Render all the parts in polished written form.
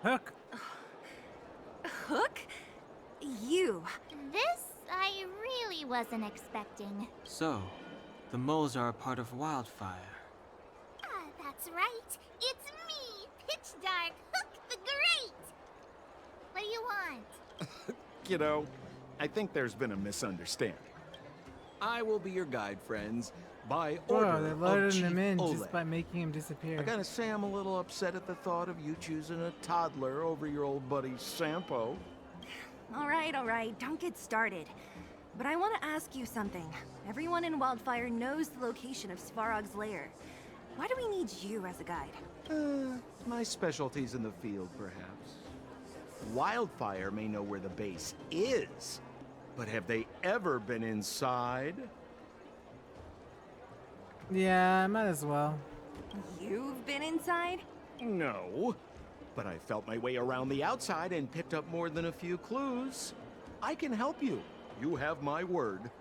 Hook. Hook? You. This I really wasn't expecting. So, the moles are a part of Wildfire. Ah, that's right. It's me, Pitch Dark Hook the Great. What do you want? Kiddo, I think there's been a misunderstanding. I will be your guide, friends, by order Whoa, they're of loading Chief him in Oleg. just by making him disappear. I gotta say I'm a little upset at the thought of you choosing a toddler over your old buddy Sampo. All right, don't get started. But I want to ask you something. Everyone in Wildfire knows the location of Svarog's lair. Why do we need you as a guide? My specialty's in the field, perhaps. Wildfire may know where the base is, but have they ever been inside? Yeah, might as well. You've been inside? No, but I felt my way around the outside and picked up more than a few clues. I can help you. You have my word.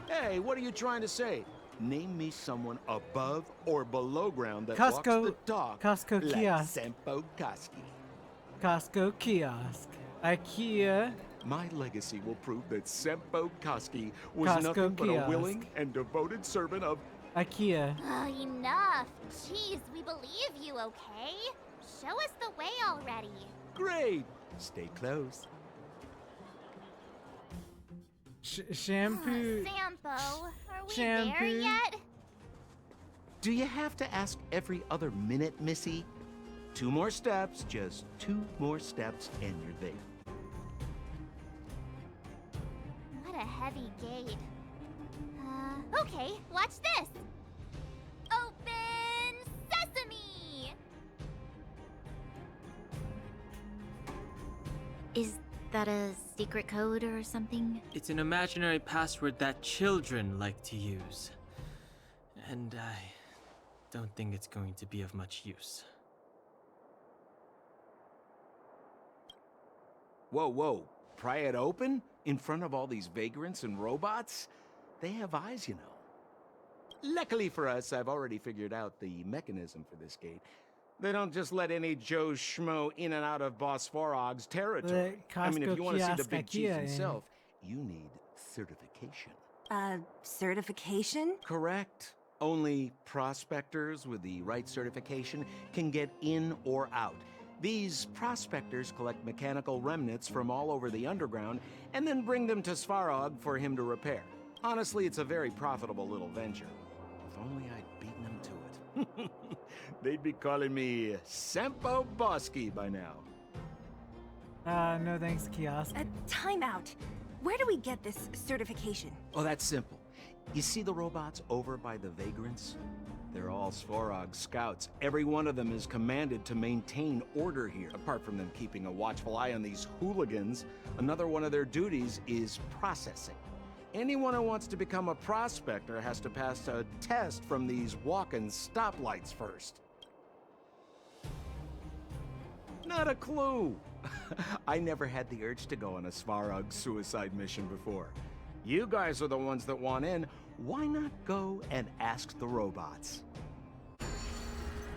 Hey, what are you trying to say? Name me someone above or below ground that walks the dock Costco like kiosk. Sampo Koski. Costco kiosk. IKEA. My legacy will prove that Sampo Koski was Costco nothing but kiosk. a willing and devoted servant of... IKEA. Oh, enough. Jeez, we believe you, okay? Show us the way already. Great! Stay close. Shampoo. Sampo, are we there Shampoo. yet? Do you have to ask every other minute, Missy? 2 more steps, just 2 more steps, and you're there. What a heavy gate. Okay, watch this. Open sesame! Is that a secret code or something? It's an imaginary password that children like to use. And I don't think it's going to be of much use. Whoa, whoa. Pry it open? In front of all these vagrants and robots? They have eyes, you know. Luckily for us, I've already figured out the mechanism for this gate. They don't just let any Joe Schmo in and out of Boss Farog's territory. I mean, if you want to see the big chief himself, you need certification. Certification? Correct. Only prospectors with the right certification can get in or out. These prospectors collect mechanical remnants from all over the underground and then bring them to Svarog for him to repair. Honestly, it's a very profitable little venture. If only I'd beaten them to it. They'd be calling me Sampo Bosky by now. No thanks, kiosk. Time out. Where do we get this certification? Oh, that's simple. You see the robots over by the vagrants? They're all Svarog scouts. Every one of them is commanded to maintain order here. Apart from them keeping a watchful eye on these hooligans, another one of their duties is processing. Anyone who wants to become a prospector has to pass a test from these walking stoplights first. Not a clue. I never had the urge to go on a Svarog suicide mission before. You guys are the ones that want in. Why not go and ask the robots?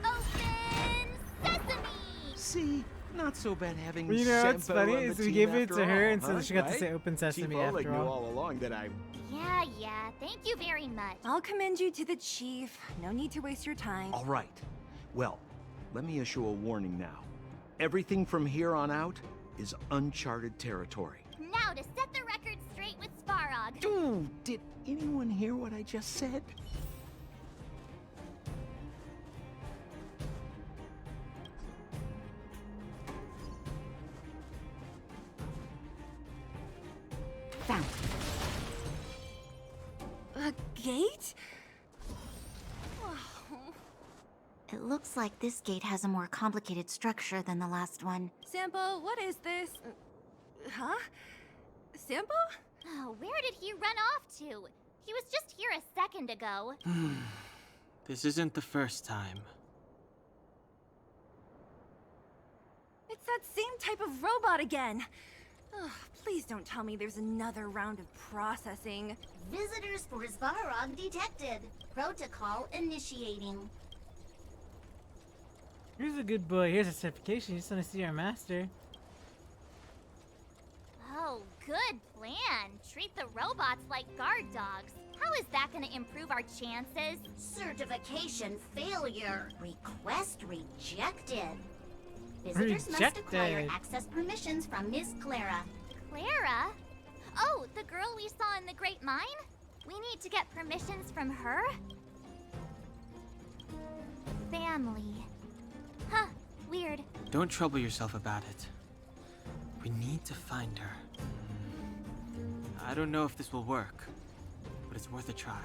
Open sesame! See, not so bad having Well, you know what's Sampo funny on the is we team gave it after to her, all, and so huh? she got to Right? say open sesame Chief Oleg after knew all. all along that I... Yeah, thank you very much. I'll commend you to the chief. No need to waste your time. All right. Well, let me issue a warning now. Everything from here on out is uncharted territory. Now to set the record straight with Svarog. Ooh, did anyone hear what I just said? Found. A gate? It looks like this gate has a more complicated structure than the last one. Sampo, what is this? Huh? Sampo? Oh, where did he run off to? He was just here a second ago. This isn't the first time. It's that same type of robot again. Ugh, please don't tell me there's another round of processing. Visitors for Svarog detected. Protocol initiating. Here's a good boy. Here's a certification. You just want to see our master. Oh, good plan. Treat the robots like guard dogs. How is that gonna improve our chances? Certification failure. Request rejected. Visitors must acquire Rejected. access permissions from Miss Clara. Clara? Oh, the girl we saw in the Great Mine? We need to get permissions from her? Family. Huh, weird. Don't trouble yourself about it. We need to find her. I don't know if this will work, but it's worth a try.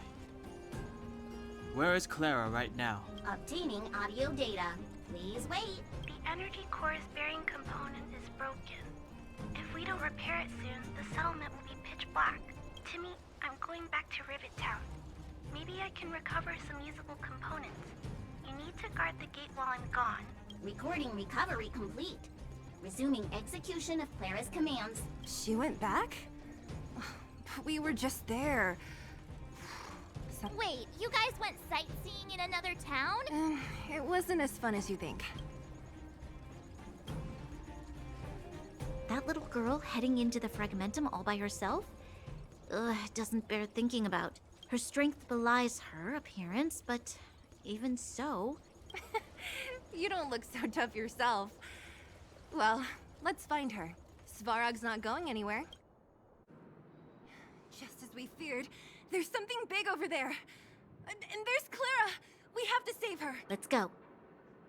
Where is Clara right now? Obtaining audio data. Please wait. The energy core's bearing component is broken. If we don't repair it soon, the settlement will be pitch black. Timmy, I'm going back to Rivet Town. Maybe I can recover some usable components. You need to guard the gate while I'm gone. Recording recovery complete. Resuming execution of Clara's commands. She went back? But we were just there. Wait, you guys went sightseeing in another town? It wasn't as fun as you think. That little girl heading into the Fragmentum all by herself? Ugh, it doesn't bear thinking about. Her strength belies her appearance, but even so... You don't look so tough yourself. Well, let's find her. Svarog's not going anywhere. Just as we feared, there's something big over there. And there's Clara! We have to save her! Let's go.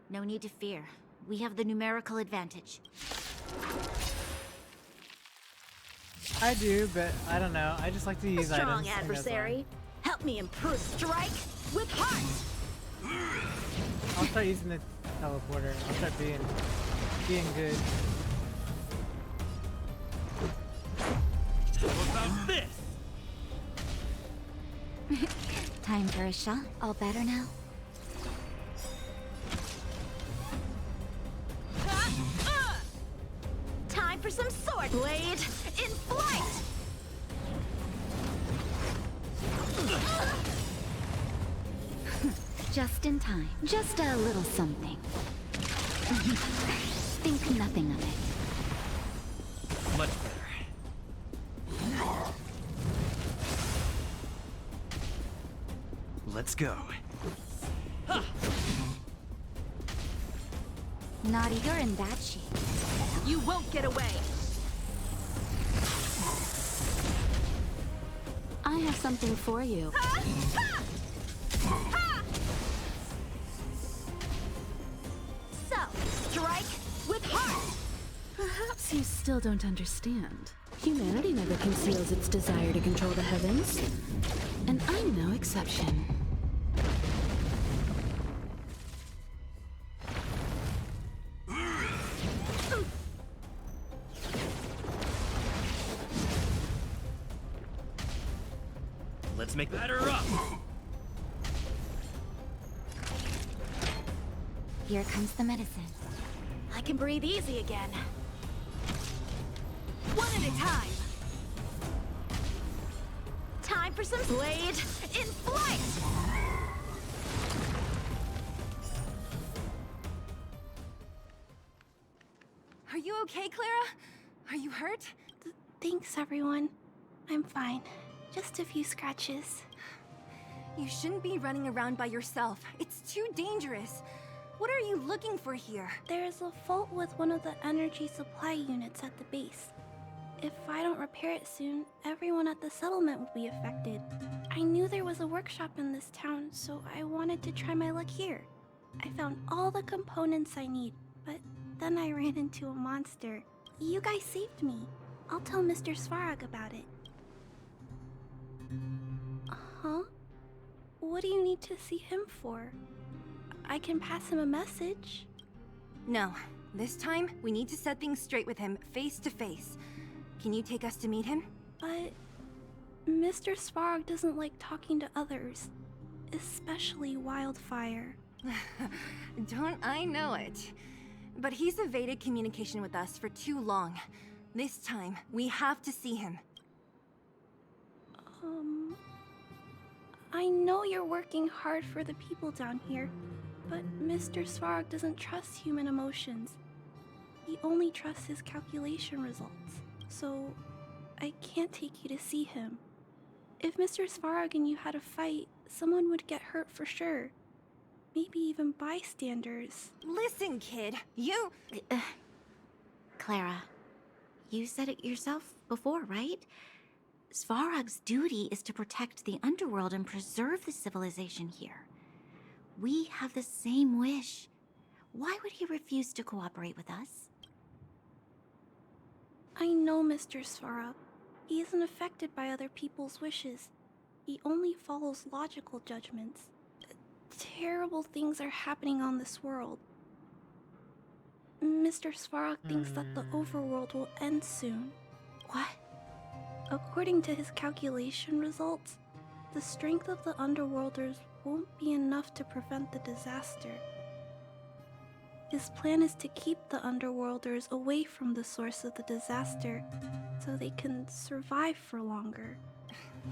No need to fear. We have the numerical advantage. I do, but I don't know. I just like to use Strong items. and that's adversary. Help me improve strike with heart. why. I'll start using the teleporter. I'll start being good. What about this? Time for a shot. All better now? Time for some sword blade in flight. Just in time. Just a little something. Think nothing of it. Much better. Let's go. Not eager in that shape. You won't get away. I have something for you. So, strike with heart. Perhaps you still don't understand. Humanity never conceals its desire to control the heavens. And I'm no exception. Let's make batter up. Here comes the medicine. I can breathe easy again. One at a time. Time for some blade in flight. Are you okay, Clara? Are you hurt? Thanks, everyone. I'm fine. Just a few scratches. You shouldn't be running around by yourself. It's too dangerous. What are you looking for here? There's a fault with one of the energy supply units at the base. If I don't repair it soon, everyone at the settlement will be affected. I knew there was a workshop in this town, so I wanted to try my luck here. I found all the components I need, but then I ran into a monster. You guys saved me. I'll tell Mr. Svarog about it. Huh? What do you need to see him for? I can pass him a message. No. This time, we need to set things straight with him, face to face. Can you take us to meet him? But Mr. Svarog doesn't like talking to others, especially Wildfire. Don't I know it? But he's evaded communication with us for too long. This time, we have to see him. I know you're working hard for the people down here, But Mr. Svarog doesn't trust human emotions. He only trusts his calculation results. So, I can't take you to see him. If Mr. Svarog and you had a fight, someone would get hurt for sure. Maybe even bystanders. Listen, kid, you... Clara, you said it yourself before, right? Svarog's duty is to protect the underworld and preserve the civilization here. We have the same wish. Why would he refuse to cooperate with us? I know Mr. Svarog. He isn't affected by other people's wishes. He only follows logical judgments. Terrible things are happening on this world. Mr. Svarog thinks that the overworld will end soon. What? According to his calculation results, the strength of the Underworlders won't be enough to prevent the disaster. His plan is to keep the Underworlders away from the source of the disaster so they can survive for longer.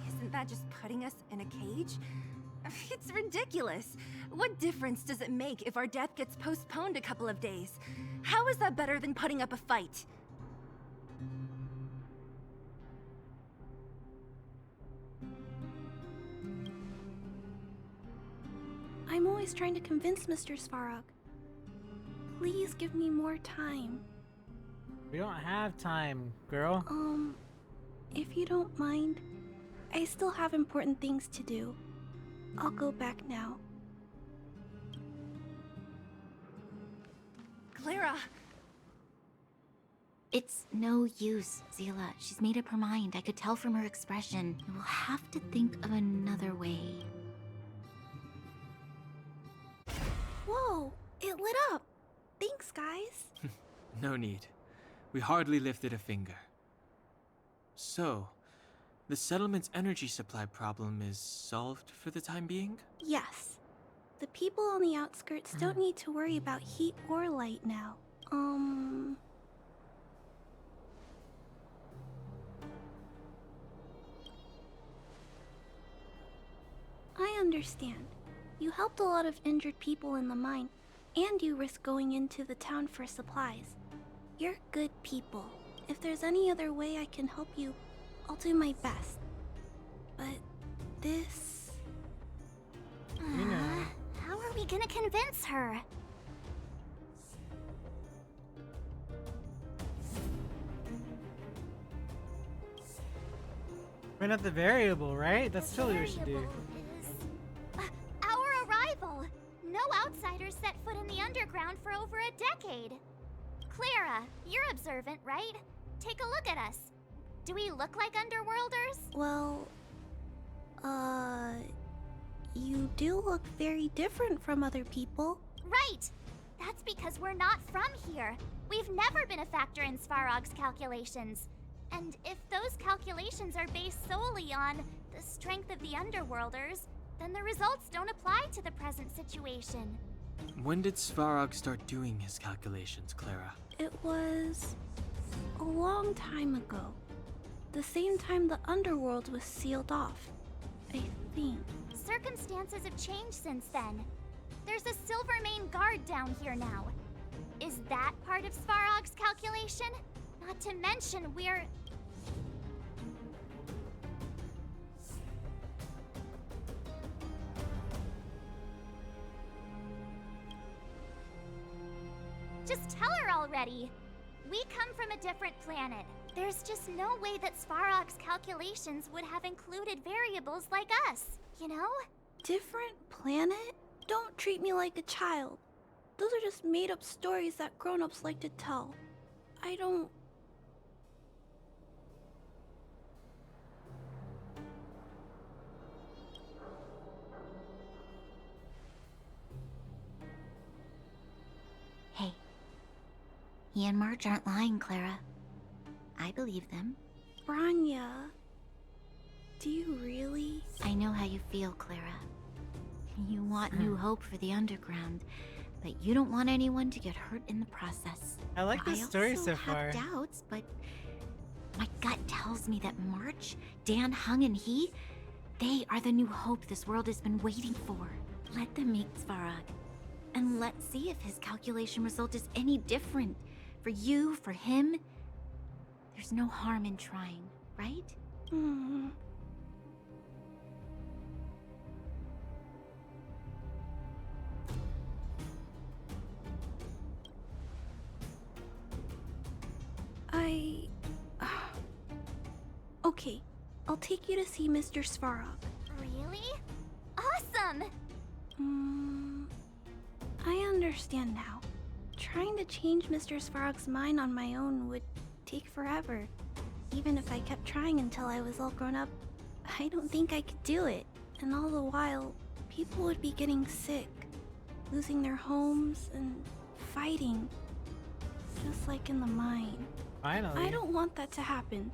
Isn't that just putting us in a cage? It's ridiculous. What difference does it make if our death gets postponed a couple of days? How is that better than putting up a fight? I'm always trying to convince Mr. Svarog. Please give me more time. We don't have time, girl. If you don't mind, I still have important things to do. I'll go back now. Clara! It's no use, Zila. She's made up her mind. I could tell from her expression. We'll have to think of another way. Whoa! It lit up! Thanks, guys. No need. We hardly lifted a finger. So, the settlement's energy supply problem is solved for the time being? Yes. The people on the outskirts don't need to worry about heat or light now. I understand. You helped a lot of injured people in the mine, and you risked going into the town for supplies. You're good people. If there's any other way I can help you, I'll do my best. But this... You know. How are we gonna convince her? We're not the variable, right? That's The totally what we should do. variable is our arrival. No outsiders set foot in the underground for over a decade. Clara, you're observant, right? Take a look at us. Do we look like underworlders? Well, you do look very different from other people. Right! That's because we're not from here. We've never been a factor in Svarog's calculations. And if those calculations are based solely on the strength of the Underworlders, then the results don't apply to the present situation. When did Svarog start doing his calculations, Clara? It was a long time ago. The same time the underworld was sealed off, I think. Circumstances have changed since then. There's a Silvermane guard down here now. Is that part of Svarog's calculation? Not to mention we're... Just tell her already! We come from a different planet. There's just no way that Svarog's calculations would have included variables like us, you know? Different planet? Don't treat me like a child. Those are just made-up stories that grown-ups like to tell. I don't... Hey, he and March aren't lying, Clara. I believe them. Branya... Do you really? I know how you feel, Clara. You want new hope for the underground, but you don't want anyone to get hurt in the process. I like this story so I far. have doubts, but my gut tells me that March, Dan, Hung, and he, they are the new hope this world has been waiting for. Let them meet Svarog, And let's see if his calculation result is any different. For you, for him. There's no harm in trying, right? Hmm. Okay, I'll take you to see Mr. Svarog. Really? Awesome! I understand now. Trying to change Mr. Svarog's mind on my own would take forever. Even if I kept trying until I was all grown up, I don't think I could do it. And all the while, people would be getting sick, losing their homes, and fighting. Just like in the mine. Finally. I don't want that to happen.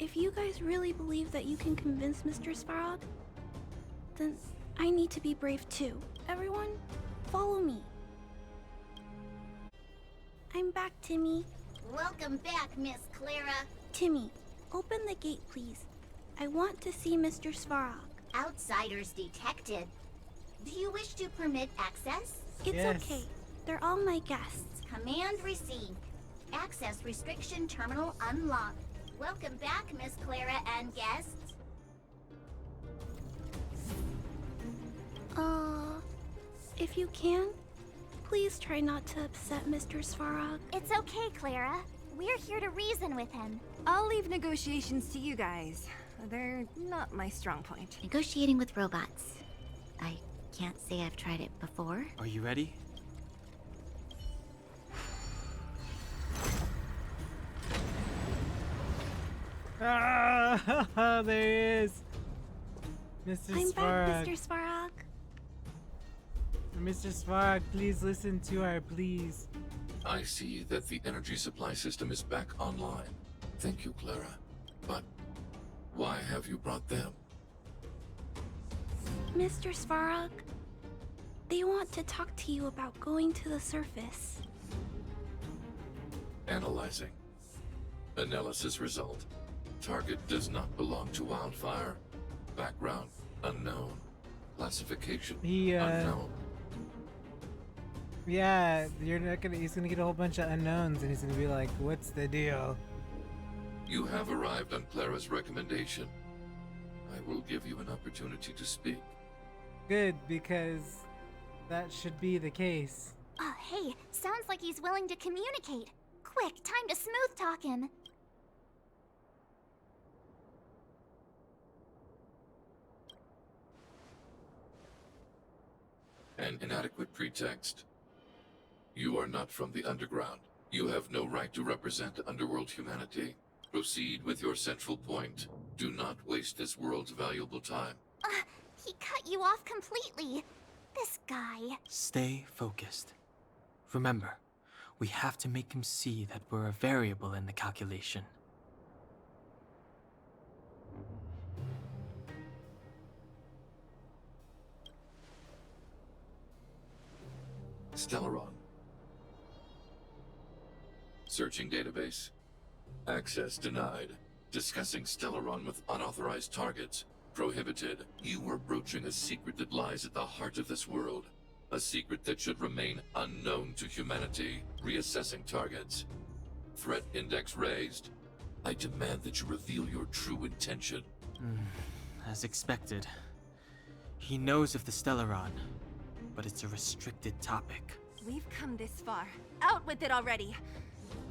If you guys really believe that you can convince Mr. Svarog, then I need to be brave too. Everyone, follow me. I'm back, Timmy. Welcome back, Miss Clara. Timmy, open the gate, please. I want to see Mr. Svarog. Outsiders detected. Do you wish to permit access? It's Yes. okay. They're all my guests. Command received. Access restriction terminal unlocked. Welcome back, Miss Clara and guests. If you can, please try not to upset Mr. Svarog. It's okay, Clara. We're here to reason with him. I'll leave negotiations to you guys. They're not my strong point. Negotiating with robots. I can't say I've tried it before. Are you ready? Ah, there he is. Mr. I'm back, Svarog. Mr. Svarog. Mr. Svarog, please listen to our pleas. I see that the energy supply system is back online. Thank you, Clara. But why have you brought them? Mr. Svarog, they want to talk to you about going to the surface. Analyzing. Analysis result. Target does not belong to Wildfire. Background unknown. Classification unknown. Yeah, you're not gonna. He's gonna get a whole bunch of unknowns, and he's gonna be like, "What's the deal?" You have arrived on Clara's recommendation. I will give you an opportunity to speak. Good, because that should be the case. Oh, hey, sounds like he's willing to communicate. Quick, time to smooth talk him. An inadequate pretext. You are not from the underground. You have no right to represent underworld humanity. Proceed with your central point. Do not waste this world's valuable time. He cut you off completely. This guy. Stay focused. Remember, we have to make him see that we're a variable in the calculation. Stellaron. Searching database. Access denied. Discussing Stellaron with unauthorized targets. Prohibited. You are broaching a secret that lies at the heart of this world. A secret that should remain unknown to humanity. Reassessing targets. Threat index raised. I demand that you reveal your true intention. As expected. He knows of the Stellaron, but it's a restricted topic. We've come this far. Out with it already.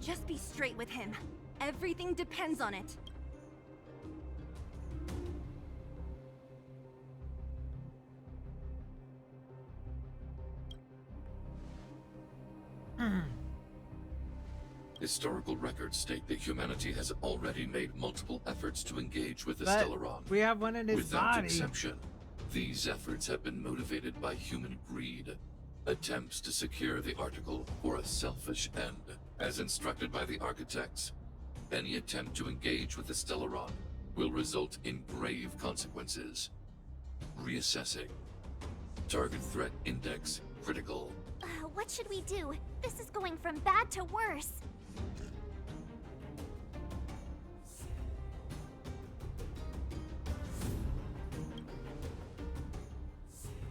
Just be straight with him. Everything depends on it. Historical records state that humanity has already made multiple efforts to engage with the But Stellaron. we have one in his Without body. exception, these efforts have been motivated by human greed. Attempts to secure the article for a selfish end. As instructed by the architects, any attempt to engage with the Stellaron will result in grave consequences. Reassessing. Target threat index critical. What should we do? This is going from bad to worse.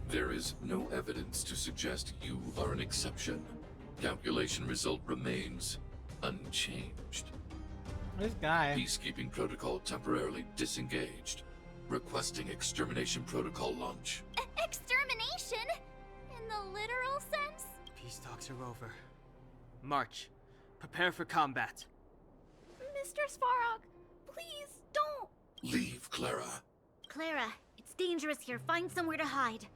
There There is no evidence to suggest you are an exception. Calculation result remains unchanged. This guy. Peacekeeping protocol temporarily disengaged. Requesting extermination protocol launch. Extermination? In the literal sense? Peace talks are over. March. Prepare for combat. Mr. Svarog, please don't. Leave, Clara. Clara, it's dangerous here. Find somewhere to hide.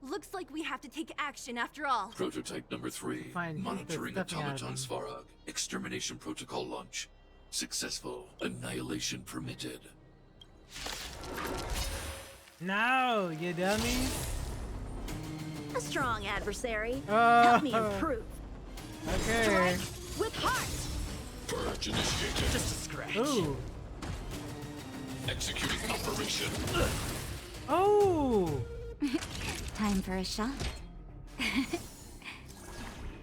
Looks like we have to take action after all. Prototype number 3. Fine, Monitoring there's nothing out of automaton Svarog. Extermination protocol launch. Successful. Annihilation permitted. No, you dummies. A strong adversary. Oh. Help me improve. Okay. Strike with heart. Purge initiated. Just a scratch. Ooh. Executing operation. Oh. Time for a shot.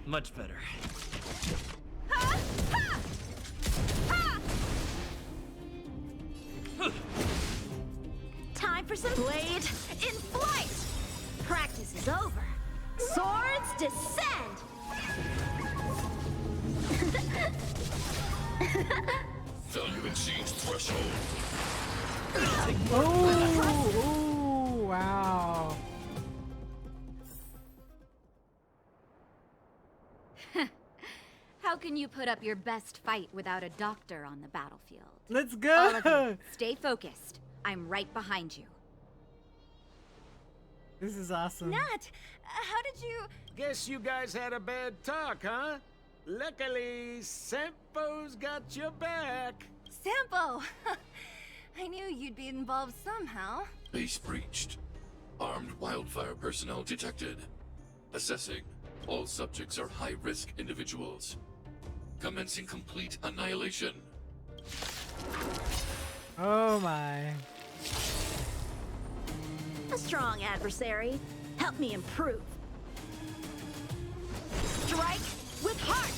Much better. Time for some blade in flight. Practice is over. Swords descend. Value exceeds threshold. Oh. Wow. How can you put up your best fight without a doctor on the battlefield? Let's All of go. you, stay focused. I'm right behind you. This is awesome. Nat, how did you... Guess you guys had a bad talk, huh? Luckily, Sampo's got your back. Sampo! I knew you'd be involved somehow. Base breached. Armed wildfire personnel detected. Assessing. All subjects are high-risk individuals. Commencing complete annihilation. Oh my. A strong adversary. Help me improve. Strike with heart.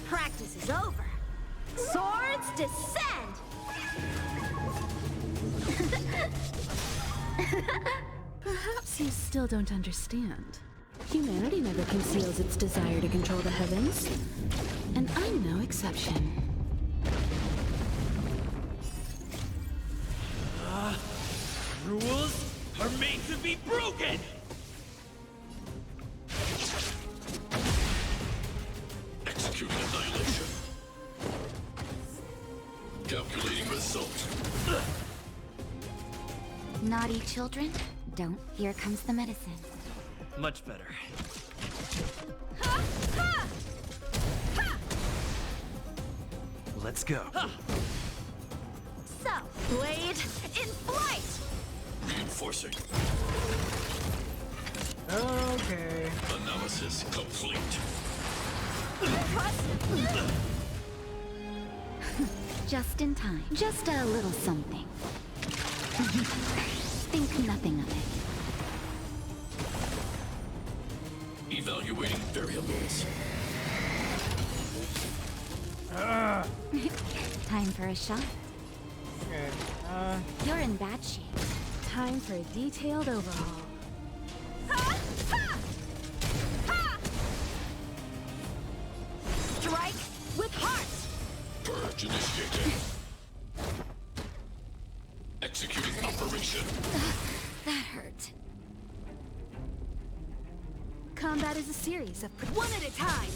Practice is over. Swords descend. Perhaps you still don't understand. Humanity never conceals its desire to control the heavens. And I'm no exception. Rules are made to be broken! Executing annihilation. Calculating result. Naughty children, don't. Here comes the medicine. Much better. Let's go. So, blade in flight. Reinforcing. Okay. Analysis complete. Just in time. Just a little something. Think nothing of it. Evaluating variables. Time for a shot. Okay. You're in bad shape. Time for a detailed overhaul. Strike with heart. Purge initiated. Executing operation. That hurt. Combat is a series of One at a time.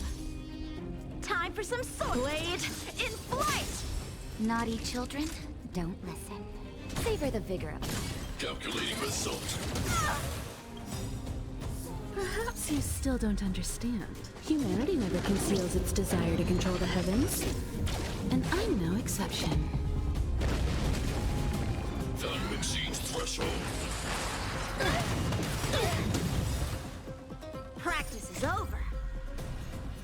Time for some sword. Blade in flight. Naughty children, don't listen. Savor the vigor of life. Calculating result. Perhaps you still don't understand. Humanity never conceals its desire to control the heavens. And I'm no exception. Value exceeds threshold. Practice is over.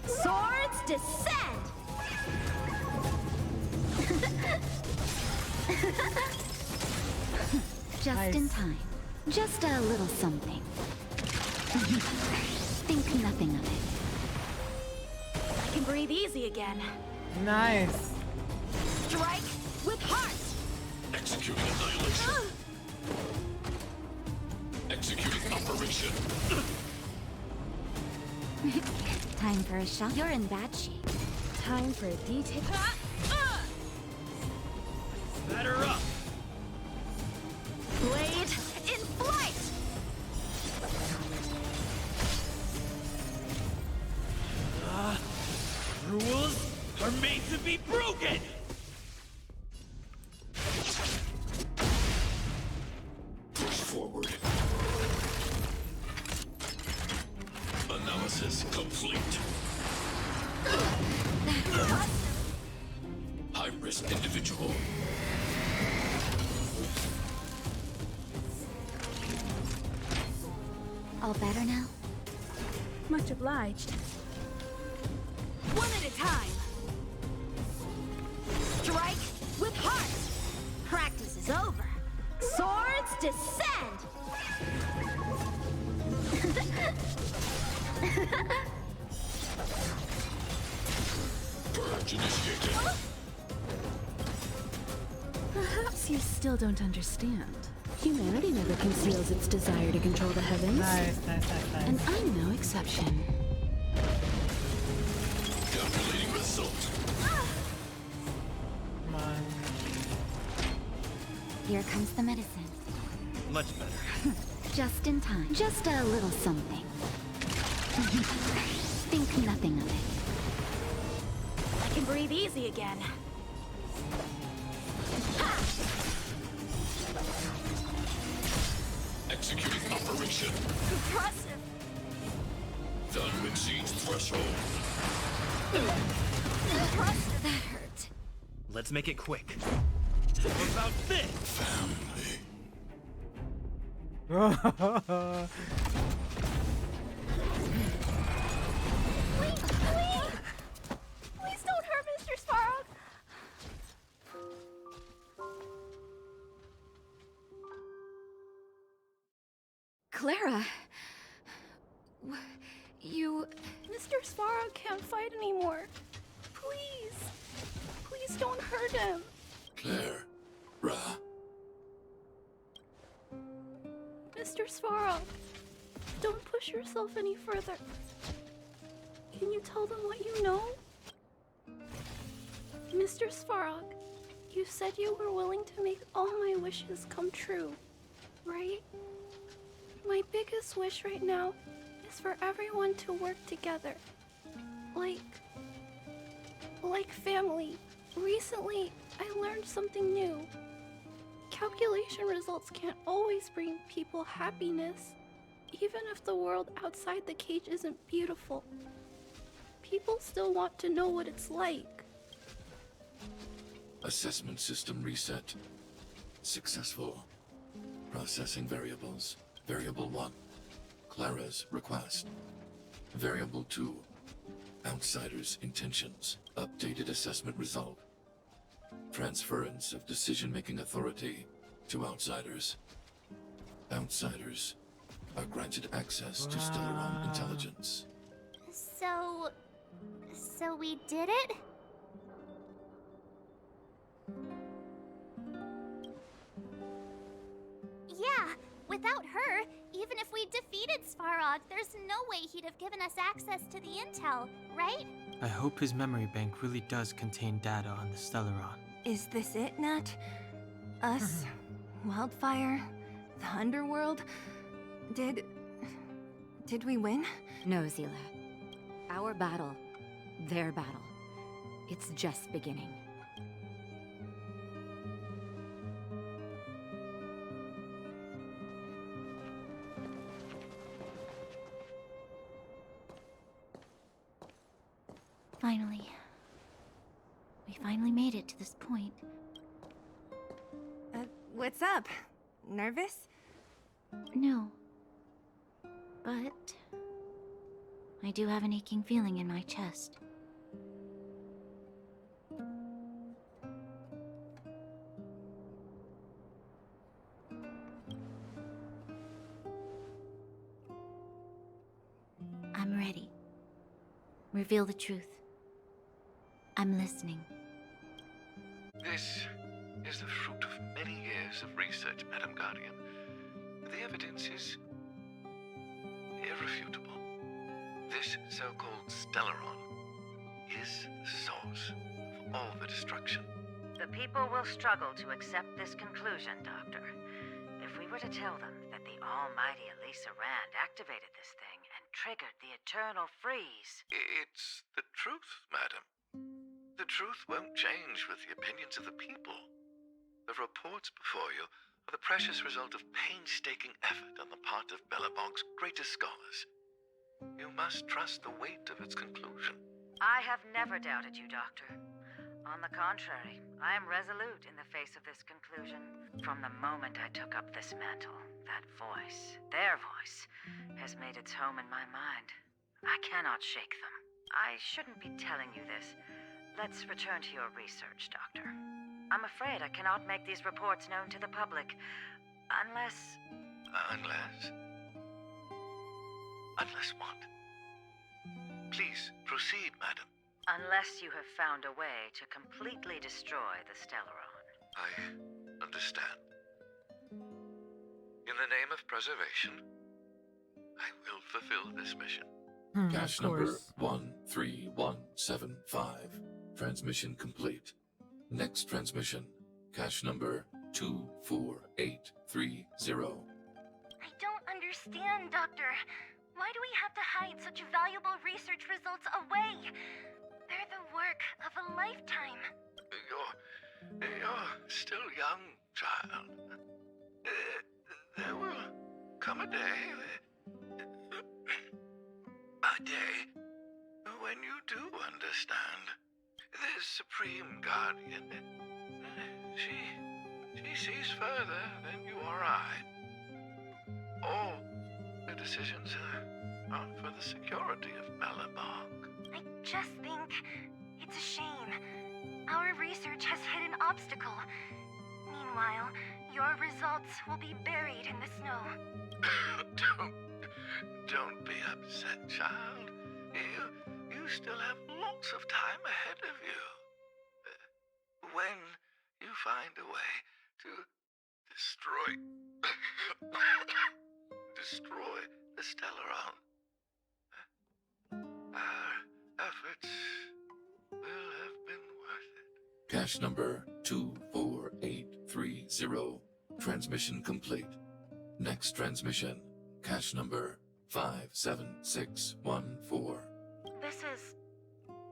Swords descend. Just in Nice. time. Just a little something. Think nothing of it. I can breathe easy again. Nice. Strike with heart. Executing annihilation. Executing operation. operation. Time for a shot. You're in bad shape. Time for a detail. Batter up! Blade in flight! Rules are made to be broken! Push forward. Analysis complete. High-risk individual. All better now? Much obliged. One at a time. Strike with heart. Practice is over. Swords descend. Purge initiated. Perhaps you still don't understand. Humanity never conceals its desire to control the heavens. Nice. And I'm no exception. Calculating result. Come on. Here comes the medicine. Much better. Just in time. Just a little something. Think nothing of it. I can breathe easy again. Executing operation. Impressive. Value exceeds threshold. Impressive. That hurt. Let's make it quick. What about this? Family. Please don't hurt Mr. Svarog. Clara. You... Mr. Svarog can't fight anymore. Please. Please don't hurt him. Claire. Ra. Mr. Svarog, don't push yourself any further. Can you tell them what you know? Mr. Svarog, you said you were willing to make all my wishes come true, right? My biggest wish right now is for everyone to work together. Like family. Recently, I learned something new. Calculation results can't always bring people happiness, even if the world outside the cage isn't beautiful. People still want to know what it's like. Assessment system reset. Successful. Processing variables. Variable 1. Clara's request. Variable 2. Outsider's intentions. Updated assessment result. Transference of decision-making authority to outsiders. Outsiders are granted access to Stellaron intelligence. So we did it? Yeah, without her, even if we defeated Svarog, there's no way he'd have given us access to the intel, right? I hope his memory bank really does contain data on the Stellaron. Is this it, Nat? Us? Wildfire? The underworld? Did we win? No, Zila. Our battle. Their battle. It's just beginning. Finally. We finally made it to this point. What's up? Nervous? No. But... I do have an aching feeling in my chest. I'm ready. Reveal the truth. I'm listening. This is the fruit of many years of research, Madam Guardian. The evidence is irrefutable. This so-called Stellaron is the source of all the destruction. The people will struggle to accept this conclusion, Doctor. If we were to tell them that the almighty Elisa Rand activated this thing and triggered the eternal freeze... It's the truth, madam. The truth won't change with the opinions of the people. The reports before you are the precious result of painstaking effort on the part of Belobog's greatest scholars. You must trust the weight of its conclusion. I have never doubted you, Doctor. On the contrary, I am resolute in the face of this conclusion. From the moment I took up this mantle, that voice, their voice, has made its home in my mind. I cannot shake them. I shouldn't be telling you this. Let's return to your research, Doctor. I'm afraid I cannot make these reports known to the public, unless... Unless what? Please, proceed, madam. Unless you have found a way to completely destroy the Stellaron. I understand. In the name of preservation, I will fulfill this mission. Cache number 13175. Transmission complete. Next transmission. Cache number 24830. I don't understand, Doctor. Why do we have to hide such valuable research results away? They're the work of a lifetime. You're still young, child. There will come a day when you do understand. This Supreme Guardian, she sees further than you or I. All the decisions are for the security of Belobog. I just think it's a shame. Our research has hit an obstacle. Meanwhile, your results will be buried in the snow. Don't be upset, child. You still have lots of time ahead of you. When you find a way to destroy the Stellaron, our efforts will have been worth it. Cache number 24830. Transmission complete. Next transmission. Cache number 57614. This is...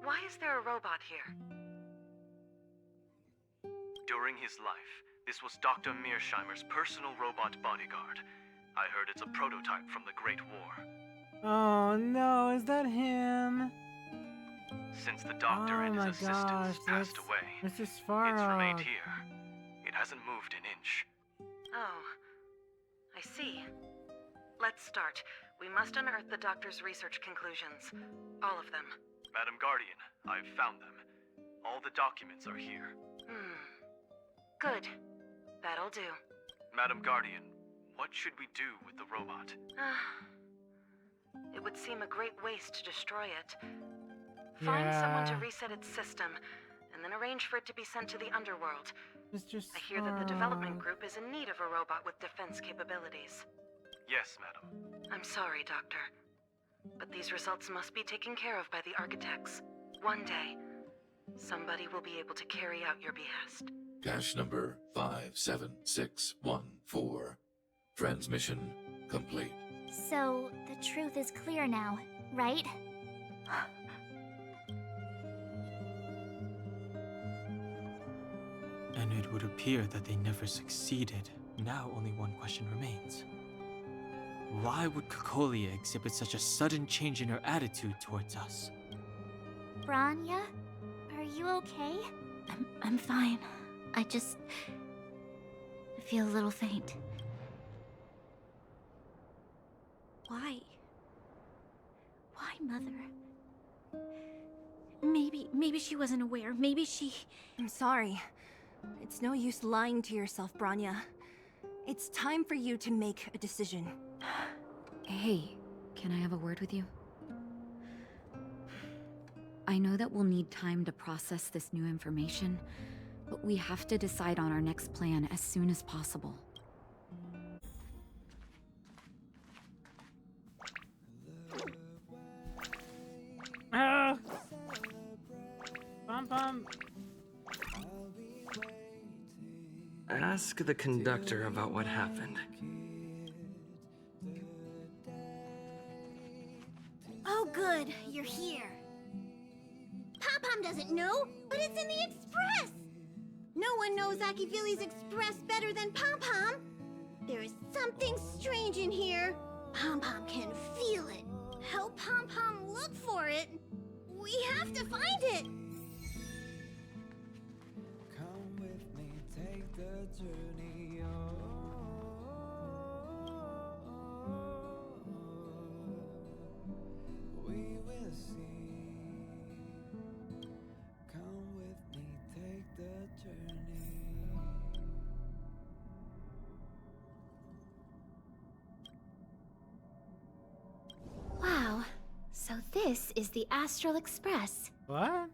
Why is there a robot here? During his life, this was Dr. Mearsheimer's personal robot bodyguard. I heard it's a prototype from the Great War. Oh no, is that him? Since the doctor and his assistants passed away, Mr. it's Svarog. remained here. It hasn't moved an inch. Oh, I see. Let's start. We must unearth the doctor's research conclusions. All of them. Madam Guardian, I've found them. All the documents are here. Good. That'll do. Madam Guardian, what should we do with the robot? It would seem a great waste to destroy it. Find someone to reset its system, and then arrange for it to be sent to the underworld. Mr. I hear that the development group is in need of a robot with defense capabilities. Yes, madam. I'm sorry, Doctor. But these results must be taken care of by the architects. One day, somebody will be able to carry out your behest. Cache number 57614. Transmission complete. So, the truth is clear now, right? And it would appear that they never succeeded. Now only one question remains. Why would Kokolia exhibit such a sudden change in her attitude towards us? Branya? Are you okay? I'm fine. I feel a little faint. Why? Why, Mother? Maybe she wasn't aware. Maybe she... I'm sorry. It's no use lying to yourself, Branya. It's time for you to make a decision. Hey, can I have a word with you? I know that we'll need time to process this new information, but we have to decide on our next plan as soon as possible. Ah! Pom pom. Ask the conductor about what happened. Oh, good. You're here. Pom-Pom doesn't know, but it's in the Express! No one knows Akivili's Express better than Pom-Pom. There is something strange in here. Pom-Pom can feel it. Help Pom-Pom look for it. We have to find it. Come with me, take the journey. We will see. Come with me, take the journey. Wow. So this is the Astral Express. What?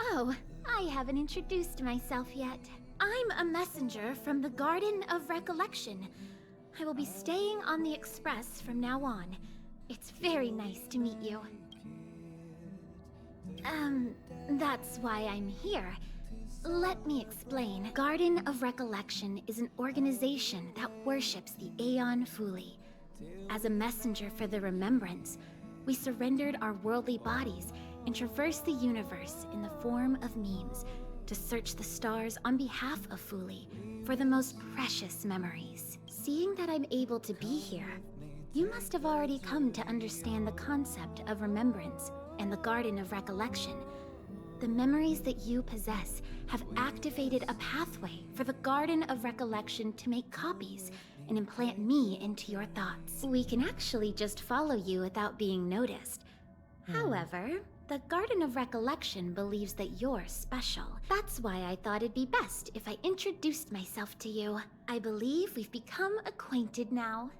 Oh, I haven't introduced myself yet. I'm a messenger from the Garden of Recollection. I will be staying on the Express from now on. It's very nice to meet you. That's why I'm here. Let me explain. Garden of Recollection is an organization that worships the Aeon Fuli. As a messenger for the Remembrance, we surrendered our worldly bodies and traversed the universe in the form of memes to search the stars on behalf of Fuli for the most precious memories. Seeing that I'm able to be here, you must have already come to understand the concept of remembrance and the Garden of Recollection. The memories that you possess have activated a pathway for the Garden of Recollection to make copies and implant me into your thoughts. We can actually just follow you without being noticed. However, the Garden of Recollection believes that you're special. That's why I thought it'd be best if I introduced myself to you. I believe we've become acquainted now.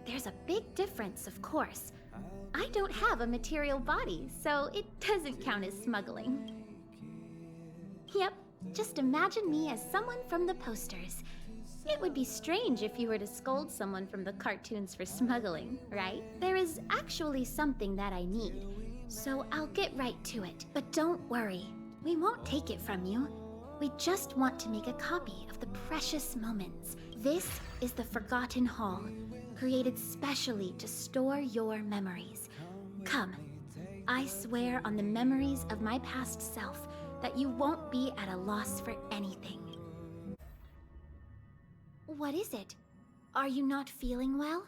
There's a big difference, of course. I don't have a material body, so it doesn't count as smuggling. Yep, just imagine me as someone from the posters. It would be strange if you were to scold someone from the cartoons for smuggling, right? There is actually something that I need, so I'll get right to it. But don't worry, we won't take it from you. We just want to make a copy of the precious moments. This is the Forgotten Hall, created specially to store your memories. Come, I swear on the memories of my past self that you won't be at a loss for anything. What is it? Are you not feeling well?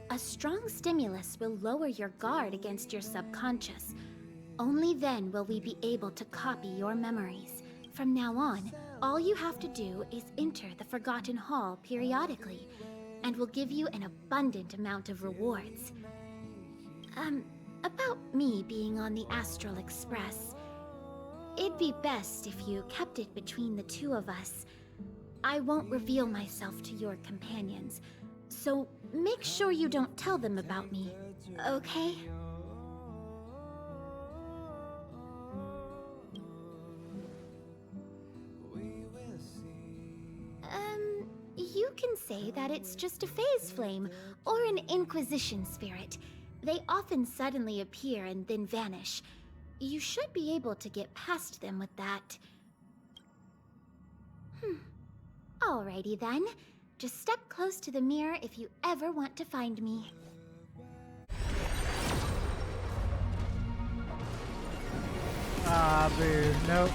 A strong stimulus will lower your guard against your subconscious. Only then will we be able to copy your memories. From now on, all you have to do is enter the Forgotten Hall periodically, and we'll give you an abundant amount of rewards. About me being on the Astral Express, it'd be best if you kept it between the two of us. I won't reveal myself to your companions, so make sure you don't tell them about me, okay? You can say that it's just a phase flame, or an Inquisition spirit. They often suddenly appear and then vanish. You should be able to get past them with that. Alrighty then. Just step close to the mirror if you ever want to find me. Ah, boo. Nope.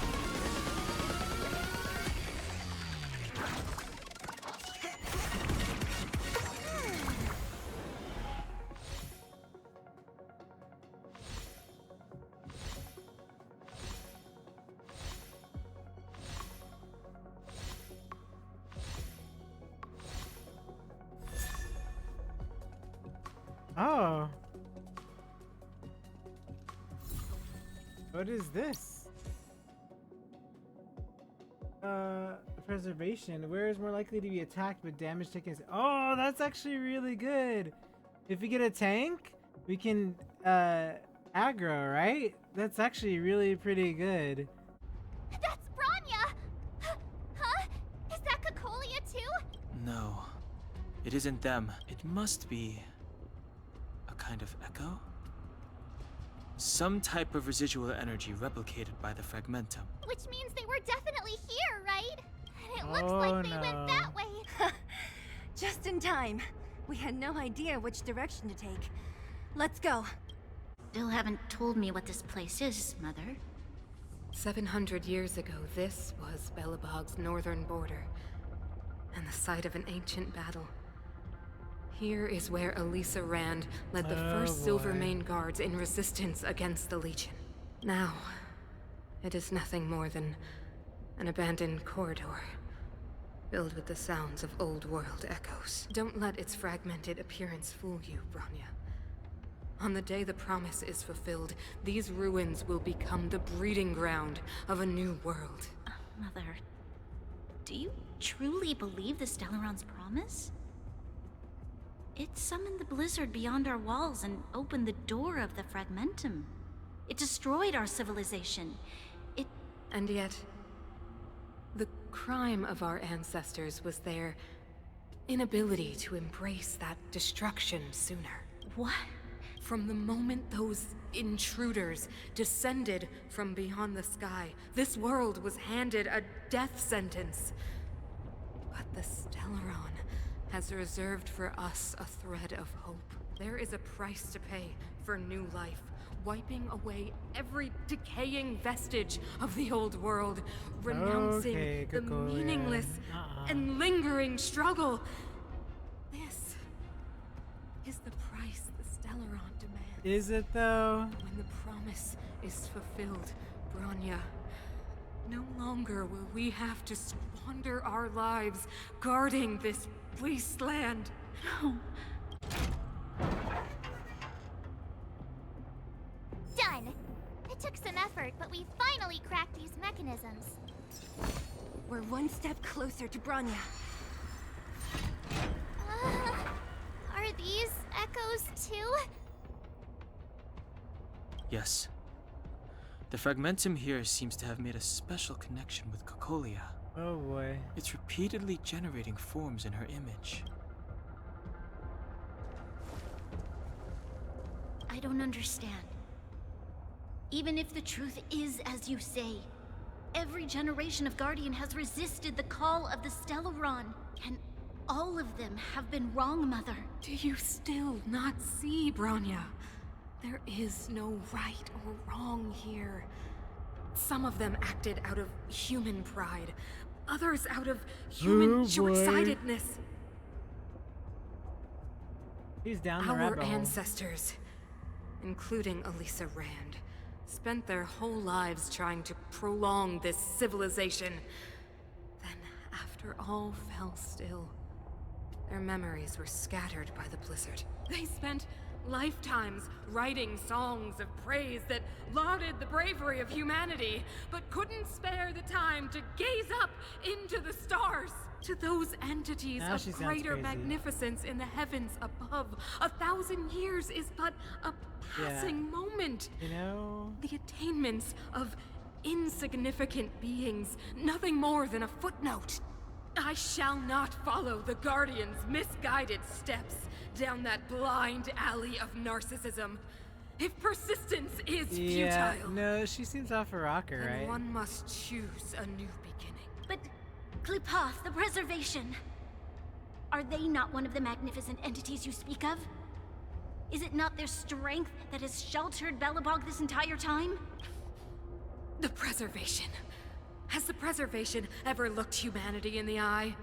Oh. What is this? Preservation. Where is more likely to be attacked with damage taken? Oh, that's actually really good. If we get a tank, we can aggro, right? That's actually really pretty good. That's Bronya! Huh? Is that Cocolia too? No, it isn't them. It must be a kind of echo? Some type of residual energy replicated by the fragmentum. Which means they were definitely here, right? And it looks like they went that way. Just in time. We had no idea which direction to take. Let's go. Still haven't told me what this place is, Mother. 700 years ago, this was Belobog's northern border, and the site of an ancient battle. Here is where Elisa Rand led the first Silvermane Guards in resistance against the Legion. Now, it is nothing more than an abandoned corridor, filled with the sounds of old world echoes. Don't let its fragmented appearance fool you, Bronya. On the day the promise is fulfilled, these ruins will become the breeding ground of a new world. Mother, do you truly believe the Stellaron's promise? It summoned the blizzard beyond our walls and opened the door of the fragmentum. It destroyed our civilization. And yet, the crime of our ancestors was their inability to embrace that destruction sooner. What? From the moment those intruders descended from beyond the sky, this world was handed a death sentence. But the Stellaron has reserved for us a thread of hope. There is a price to pay for new life, wiping away every decaying vestige of the old world, renouncing the meaningless and lingering struggle. This is the price the Stellaron demands. Is it though? When the promise is fulfilled, Bronya, no longer will we have to squander our lives guarding this wasteland. No. Done! It took some effort, but we finally cracked these mechanisms. We're one step closer to Bronya. Are these echoes too? Yes. The fragmentum here seems to have made a special connection with Cocolia. Oh boy. It's repeatedly generating forms in her image. I don't understand. Even if the truth is as you say, every generation of Guardian has resisted the call of the Stellaron. Can all of them have been wrong, Mother? Do you still not see, Bronya? There is no right or wrong here. Some of them acted out of human pride, others out of human short-sightedness. He's down the Our rabbit hole. ancestors, including Elisa Rand, spent their whole lives trying to prolong this civilization. Then, after all fell still, their memories were scattered by the blizzard. They spent lifetimes writing songs of praise that lauded the bravery of humanity, but couldn't spare the time to gaze up into the stars. To those entities Now of greater magnificence in the heavens above, 1,000 years is but a passing moment. You know? The attainments of insignificant beings, nothing more than a footnote. I shall not follow the Guardian's misguided steps down that blind alley of narcissism. If persistence is futile, no, she seems off a rocker, then right? one must choose a new beginning. But Klipoth, the Preservation, are they not one of the magnificent entities you speak of? Is it not their strength that has sheltered Belobog this entire time? The Preservation. Has the Preservation ever looked humanity in the eye?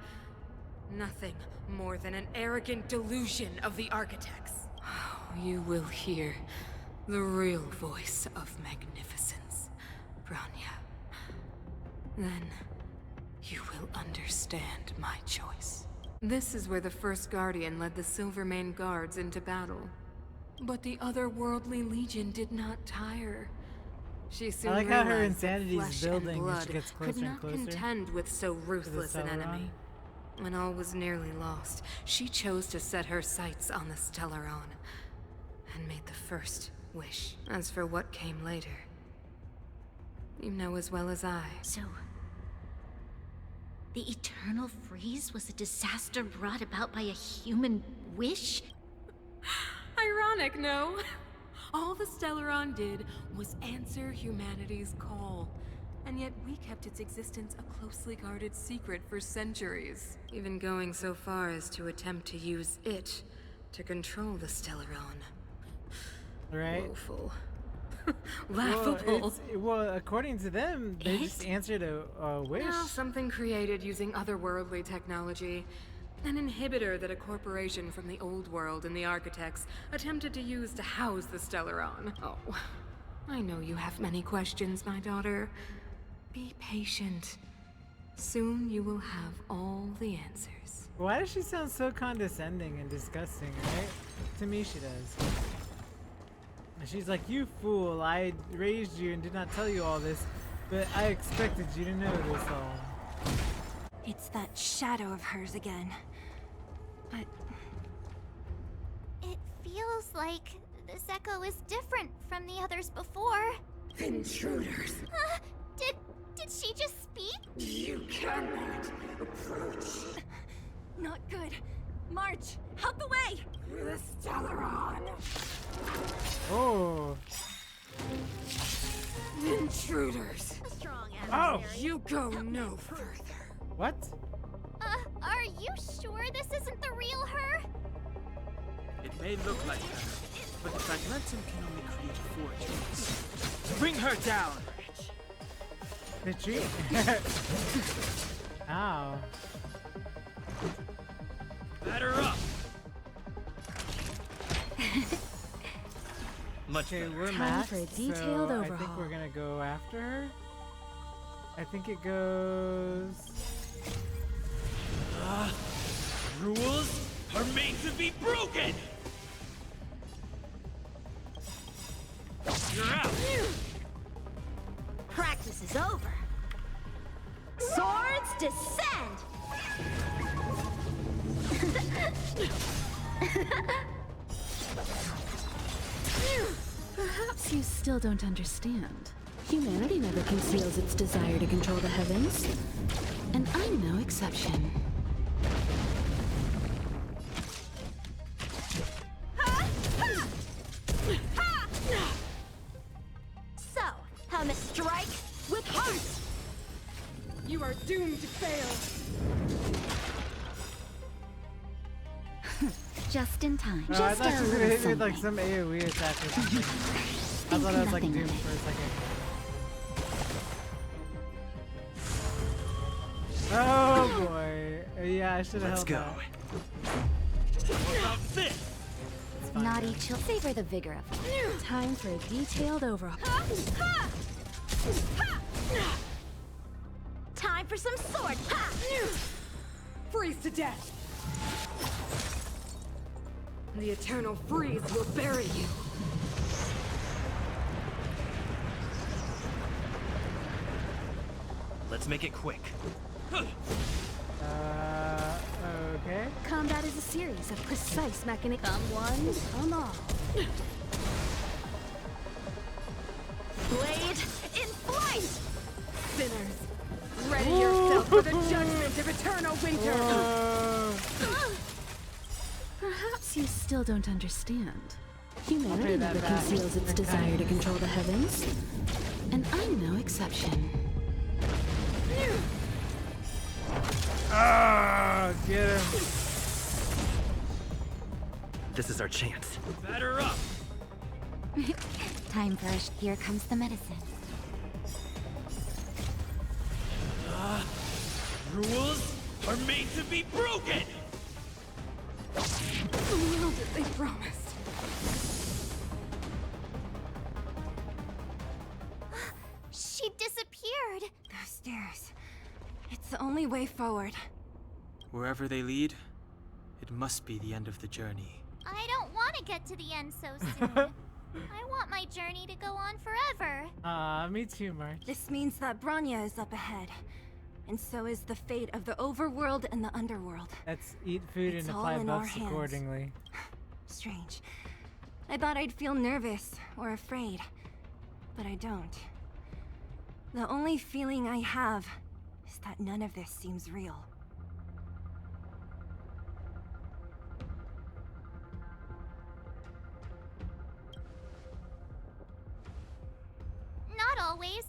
Nothing more than an arrogant delusion of the architects. You will hear the real voice of magnificence, Bronya. Then you will understand my choice. This is where the first Guardian led the Silvermane Guards into battle. But the otherworldly Legion did not tire. She soon I like how her realized that insanity is flesh building and as blood she gets closer could and not closer contend with so ruthless an Stellaron. enemy. When all was nearly lost, she chose to set her sights on the Stellaron and made the first wish. As for what came later, you know as well as I. So, the eternal freeze was a disaster brought about by a human wish? Ironic, no? All the Stellaron did was answer humanity's call. And yet we kept its existence a closely guarded secret for centuries. Even going so far as to attempt to use it to control the Stellaron. Right? Woeful. Laughable. Well, according to them, they just answered a wish. Well, something created using otherworldly technology. An inhibitor that a corporation from the old world and the architects attempted to use to house the Stellaron. Oh, I know you have many questions, my daughter. Be patient. Soon you will have all the answers. Why does she sound so condescending and disgusting, right? To me, she does. And she's like, you fool, I raised you and did not tell you all this, but I expected you to know this all. It's that shadow of hers again. But it feels like this echo is different from the others before. Intruders! Did she just speak? You cannot approach. Not good. March, out the way! The Stellaron! Oh. Intruders! A strong Oh. adversary. You go no further. What? Are you sure this isn't the real her? It may look like her, but the fragmentum can only create fortunes. Bring her down! Retreat. Ow. Batter up! Much Okay, better. we're Time for a maxed, detailed so I think overhaul. we're gonna go after her. I think it goes... Rules are made to be broken! You're out! Practice is over. Swords descend! Perhaps you still don't understand. Humanity never conceals its desire to control the heavens. And I'm no exception. So, how to strike with heart! You are doomed to fail. Just in time. I Just thought she a was gonna little hit me with like something. some AoE attack or something. I thought I was like nothing doomed of it. for a second. Oh boy. Yeah, I should have Let's held go. What about this? Naughty chill. Savor the vigor of it. Time for a detailed overhaul. Time for some sword! Ha! Freeze to death! The eternal freeze will bury you. Let's make it quick. Okay. Combat is a series of precise mechanics. Come one, come all. Blade in flight! Sinners, ready yourself for the judgment of eternal winter! Perhaps you still don't understand. Humanity pay that never back. conceals its Okay. desire to control the heavens. And I'm no exception. Ah, get him. This is our chance. Batter up! Time for here comes the medicine. Rules are made to be broken! The world that they promised. She disappeared. Those stairs. It's the only way forward. Wherever they lead, it must be the end of the journey. I don't want to get to the end so soon. I want my journey to go on forever. Me too, March. This means that Bronya is up ahead. And so is the fate of the overworld and the underworld. Let's eat food It's and all apply in our buffs hands. accordingly. Strange. I thought I'd feel nervous or afraid, but I don't. The only feeling I have is that none of this seems real. Not always.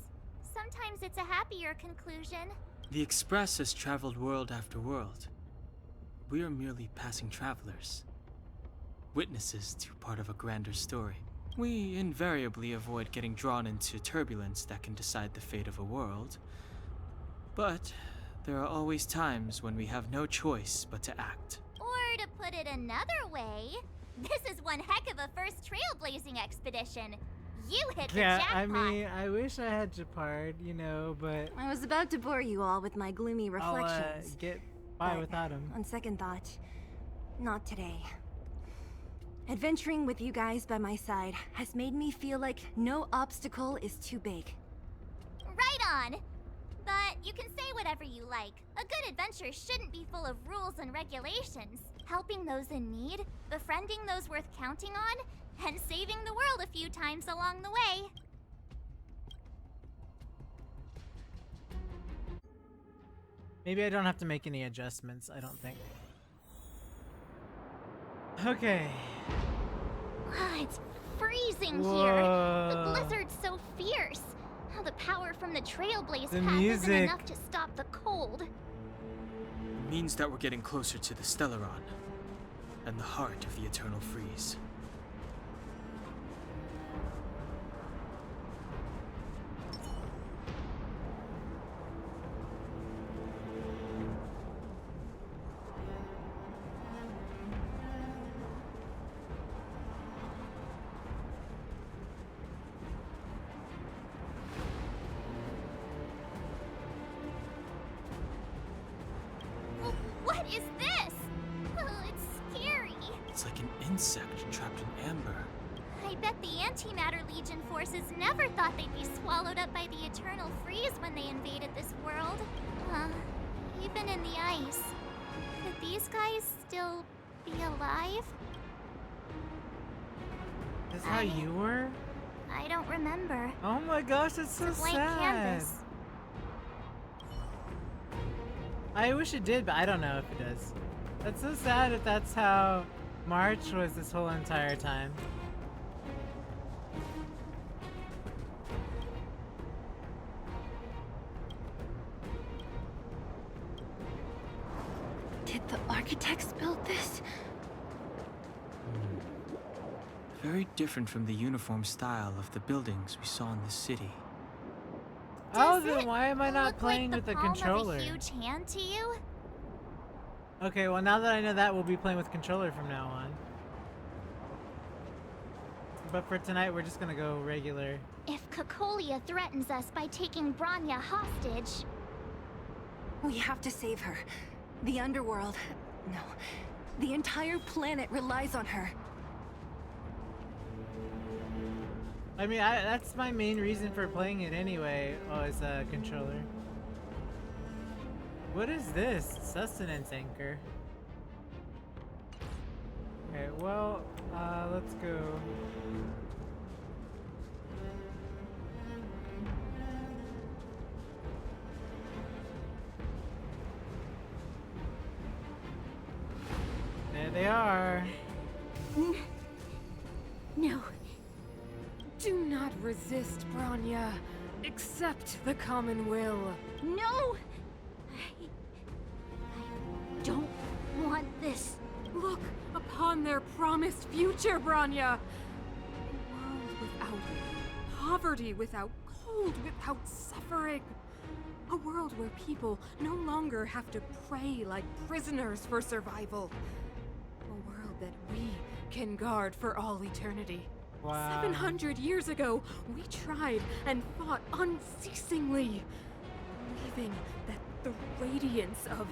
Sometimes it's a happier conclusion. The Express has traveled world after world. We are merely passing travelers, witnesses to part of a grander story. We invariably avoid getting drawn into turbulence that can decide the fate of a world. But there are always times when we have no choice but to act. Or to put it another way, this is one heck of a first trailblazing expedition. You hit the jackpot. I mean, I wish I had Japard, you know, but I was about to bore you all with my gloomy reflections. I'll get by but without him. On second thought, not today. Adventuring with you guys by my side has made me feel like no obstacle is too big. Right on! But you can say whatever you like. A good adventure shouldn't be full of rules and regulations. Helping those in need, befriending those worth counting on, and saving the world a few times along the way. Maybe I don't have to make any adjustments, I don't think. Okay. It's freezing Whoa. here. The blizzard's so fierce. The power from the Trailblaze path isn't enough to stop the cold. It means that we're getting closer to the Stellaron, and the heart of the Eternal Freeze. What is this? Oh, it's scary. It's like an insect trapped in amber. I bet the Antimatter Legion forces never thought they'd be swallowed up by the Eternal Freeze when they invaded this world. Even in the ice. Could these guys still be alive? Is how you were? I don't remember. Oh my gosh, that's so It's a blank sad. canvas. I wish it did, but I don't know if it does. That's so sad if that's how March was this whole entire time. Did the architects build this? Very different from the uniform style of the buildings we saw in the city. Oh, then why am I not playing with the Palm controller? of a huge hand to you? Okay, well now that I know that, we'll be playing with controller from now on. But for tonight, we're just gonna go regular. If Cocolia threatens us by taking Bronya hostage... We have to save her. The underworld... No. The entire planet relies on her. I mean, that's my main reason for playing it anyway, is a controller. What is this? Sustenance anchor. Okay, well, let's go. There they are. No. Do not resist, Bronya. Accept the common will. No! I don't want this. Look upon their promised future, Bronya. A world without poverty, without cold, without suffering. A world where people no longer have to pray like prisoners for survival. A world that we can guard for all eternity. Wow. 700 years ago, we tried and fought unceasingly, believing that the radiance of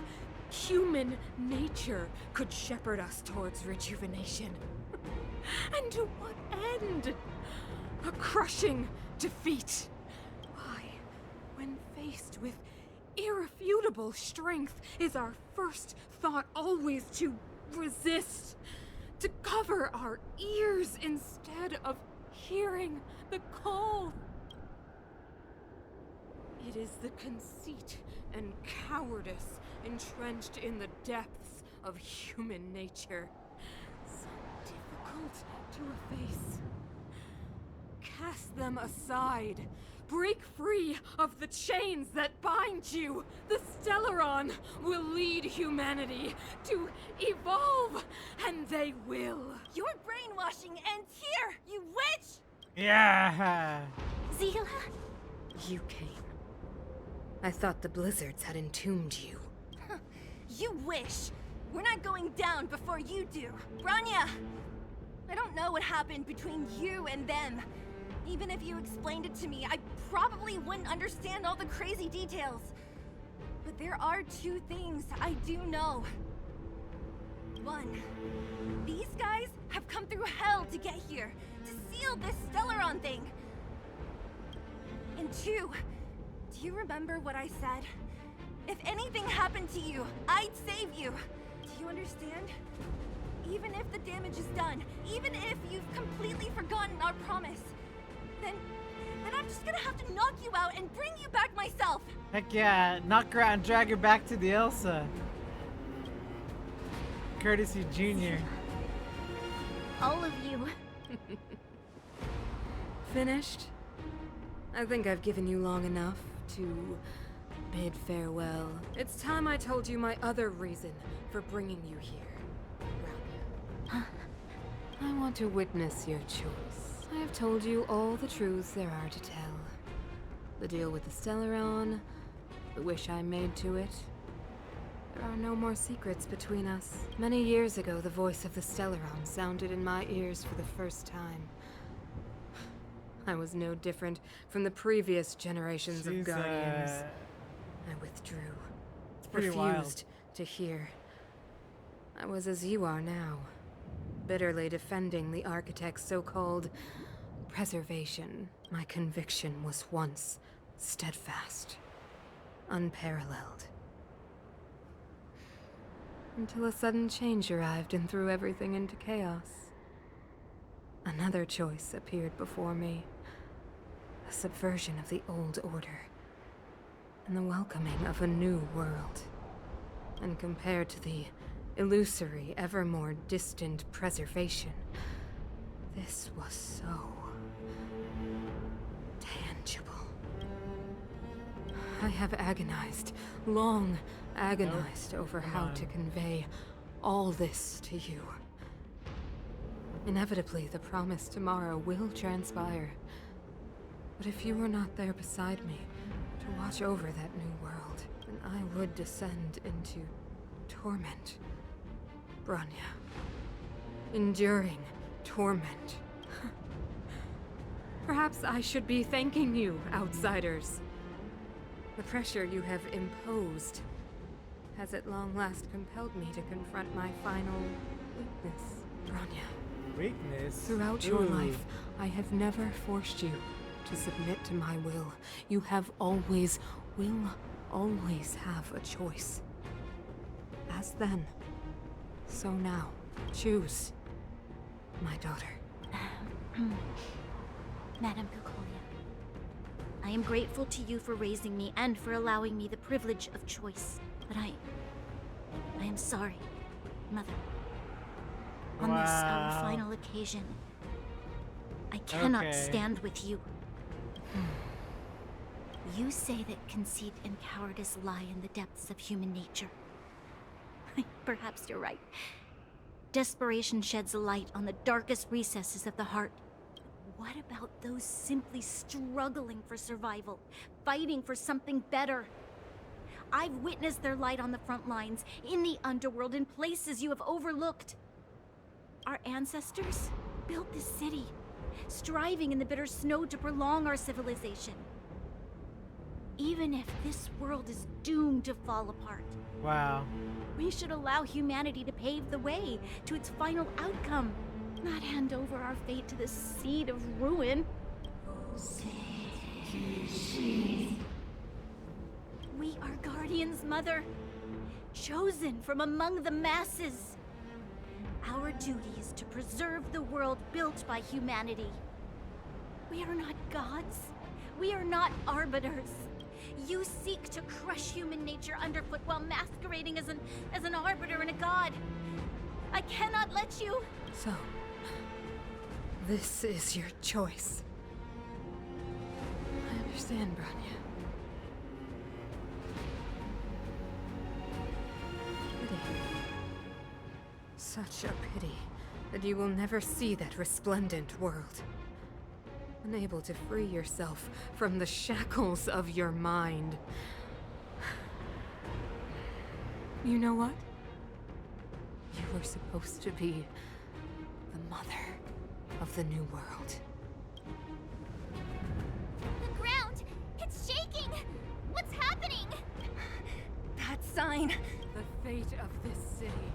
human nature could shepherd us towards rejuvenation. And to what end? A crushing defeat. Why, when faced with irrefutable strength, is our first thought always to resist, to cover our ears instead of hearing the call. It is the conceit and cowardice entrenched in the depths of human nature, so difficult to efface. Cast them aside. Break free of the chains that bind you. The Stellaron will lead humanity to evolve, and they will. Your brainwashing ends here, you witch! Yeah. Zila? You came. I thought the blizzards had entombed you. You wish. We're not going down before you do. Branya! I don't know what happened between you and them. Even if you explained it to me, I probably wouldn't understand all the crazy details. But there are two things I do know. One, these guys have come through hell to get here, to seal this Stellaron thing. And two, do you remember what I said? If anything happened to you, I'd save you. Do you understand? Even if the damage is done, even if you've completely forgotten our promise, then I'm just gonna have to knock you out and bring you back myself. Heck yeah, knock her out and drag her back to the Elsa. Courtesy Jr. All of you. Finished? I think I've given you long enough to bid farewell. It's time I told you my other reason for bringing you here, Rania. I want to witness your choice. I have told you all the truths there are to tell. The deal with the Stellaron, the wish I made to it. There are no more secrets between us. Many years ago, the voice of the Stellaron sounded in my ears for the first time. I was no different from the previous generations of Guardians. I withdrew. It's pretty refused to hear. I was as you are now, bitterly defending the Architect's so-called preservation. My conviction was once steadfast, unparalleled. Until a sudden change arrived and threw everything into chaos. Another choice appeared before me. A subversion of the old order, and the welcoming of a new world. And compared to the illusory, ever more distant preservation, this was so tangible. I have agonized, long agonized over how to convey all this to you. Inevitably, the promised tomorrow will transpire. But if you were not there beside me to watch over that new world, then I would descend into torment. Branya. Enduring torment. Perhaps I should be thanking you, outsiders. The pressure you have imposed has at long last compelled me to confront my final weakness, Branya. Weakness? Throughout your life, I have never forced you to submit to my will. You have always, will always have a choice. As then, so now. Choose, my daughter. Madame Kukolia, I am grateful to you for raising me and for allowing me the privilege of choice. But I am sorry, Mother. On this, our final occasion, I cannot stand with you. You say that conceit and cowardice lie in the depths of human nature. Perhaps you're right. Desperation sheds a light on the darkest recesses of the heart. What about those simply struggling for survival, fighting for something better? I've witnessed their light on the front lines, in the underworld, in places you have overlooked. Our ancestors built this city, striving in the bitter snow to prolong our civilization. Even if this world is doomed to fall apart, we should allow humanity to pave the way to its final outcome, not hand over our fate to the seed of ruin. We are guardians, Mother, chosen from among the masses. Our duty is to preserve the world built by humanity. We are not gods. We are not arbiters. You seek to crush human nature underfoot while masquerading as an arbiter and a god. I cannot let you. So, this is your choice. I understand, Branya. Pity. Such a pity that you will never see that resplendent world. Unable to free yourself from the shackles of your mind. You know what? You were supposed to be the mother of the new world. The ground! It's shaking! What's happening? That sign. The fate of this city,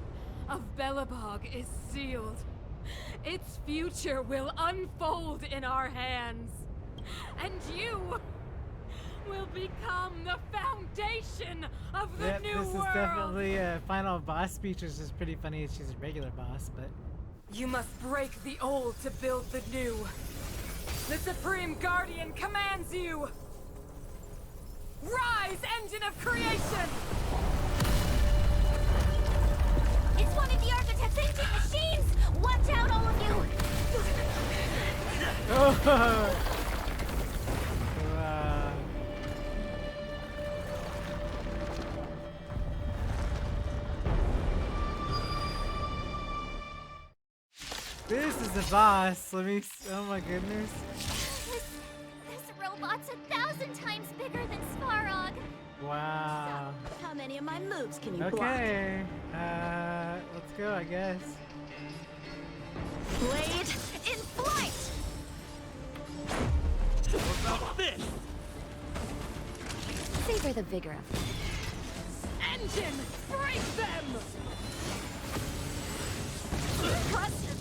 of Belobog, is sealed. Its future will unfold in our hands. And you will become the foundation of the new world. This is definitely a final boss speech, which is pretty funny. She's a regular boss, but... You must break the old to build the new. The Supreme Guardian commands you! Rise, engine of creation! It's one of the architect's ancient machines! Watch out, all of you! Wow. This is the boss. Let me. Oh my goodness. This robot's 1,000 times bigger than Svarog. Wow. How many of my moves can you block? Okay. Let's go, I guess. Blade in flight! What about this? Savor the vigor of it. Engine, break them!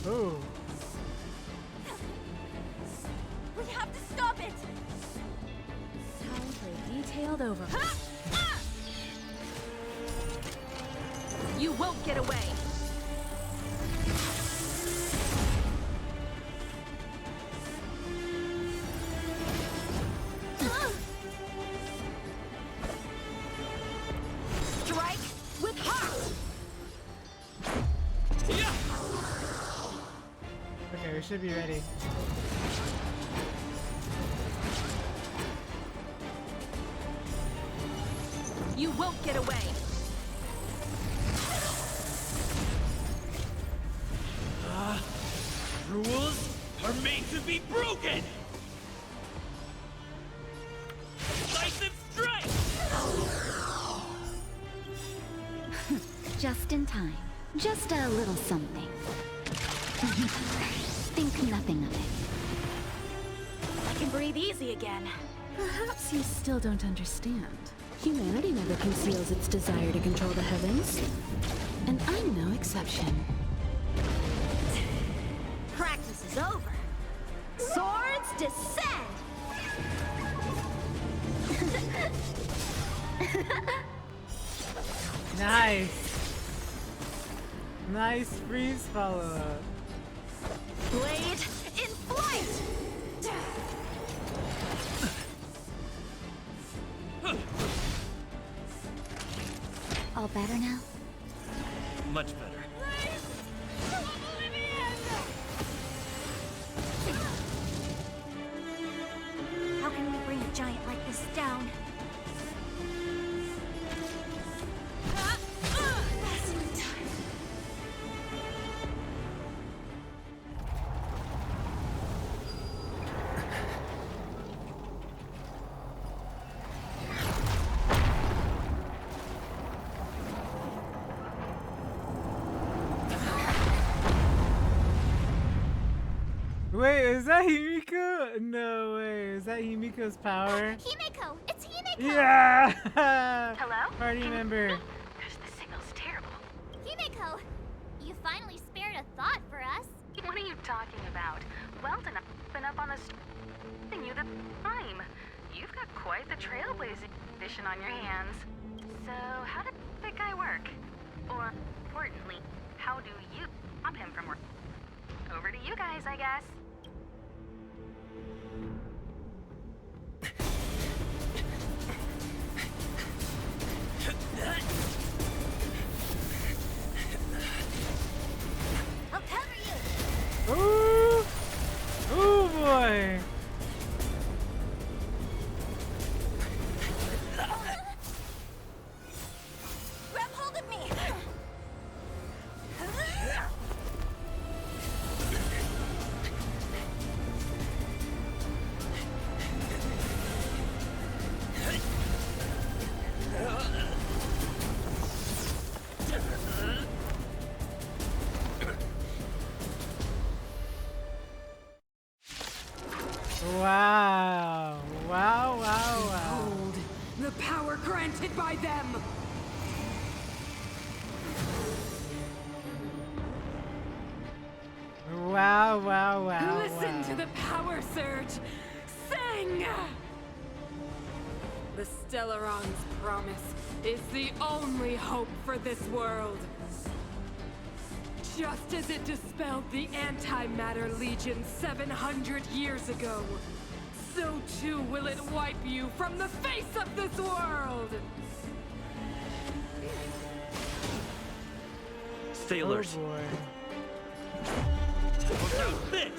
Ooh. We have to stop it! Time for a detailed over. You won't get away! Strike with heart! Okay, we should be ready. You won't get away! Rules are made to be broken! Decisive strike! Just in time. Just a little something. Think nothing of it. I can breathe easy again. Perhaps you still don't understand. Humanity never conceals its desire to control the heavens. And I'm no exception. Practice is over. Swords descend! Nice. Nice freeze follow-up. Blade in flight! All better now? Much better. How can we bring a giant like this down? Wait, is that Himiko? No way. Is that Himiko's power? Himiko! It's Himiko! Yeah! Hello? Party member. Because the signal's terrible. Himiko! You finally spared a thought for us. What are you talking about? Weldon, I've been up on the you the time. You've got quite the trailblazing edition on your hands. So, how did that guy work? Or, importantly, how do you stop him from over to you guys, I guess. I'll cover you. Ooh! Ooh boy! Grab hold of me. Wow! Wow! Wow! Wow! Behold, the power granted by them! Wow! Wow! Wow! Listen wow. to the power surge! Sing! The Stellaron's promise is the only hope for this world. Just as it dispelled the Antimatter Legion 700 years ago, so too will it wipe you from the face of this world! Stay alert. Oh boy. Look out, this!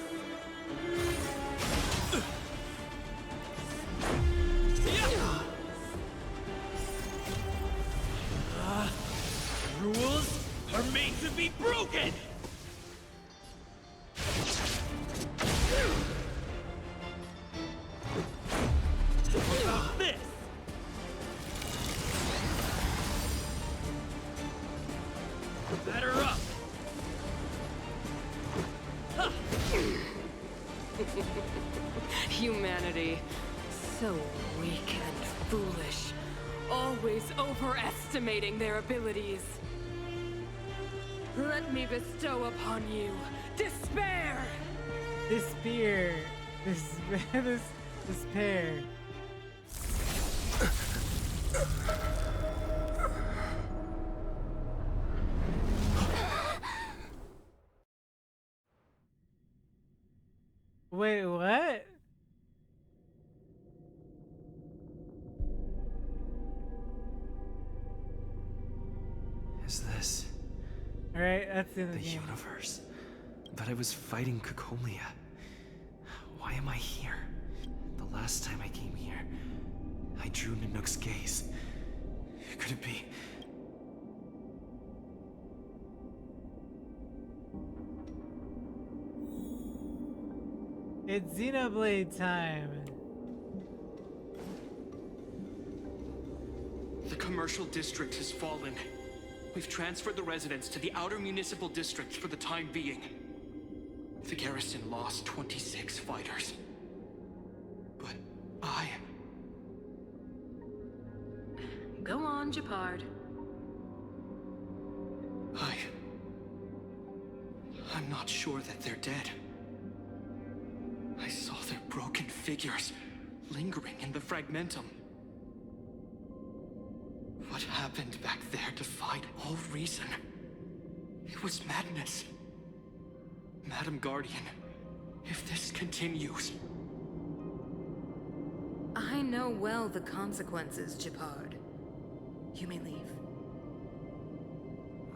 Rules are made to be broken! What about this? Batter up! Ha! Humanity, so weak and foolish, always overestimating their abilities. Let me bestow upon you despair! Despair. Despair. Wait, what? Is this Alright, that's the end of the the game. universe? But I was fighting Cocolia. Why am I here? The last time I came here, I drew Nanook's gaze. Could it be? It's Xenoblade time. The commercial district has fallen. We've transferred the residents to the outer municipal districts for the time being. The garrison lost 26 fighters. But Go on, Japard. I'm not sure that they're dead. I saw their broken figures lingering in the fragmentum. What happened back there defied all reason. It was madness. Madam Guardian, if this continues... I know well the consequences, Japard. You may leave.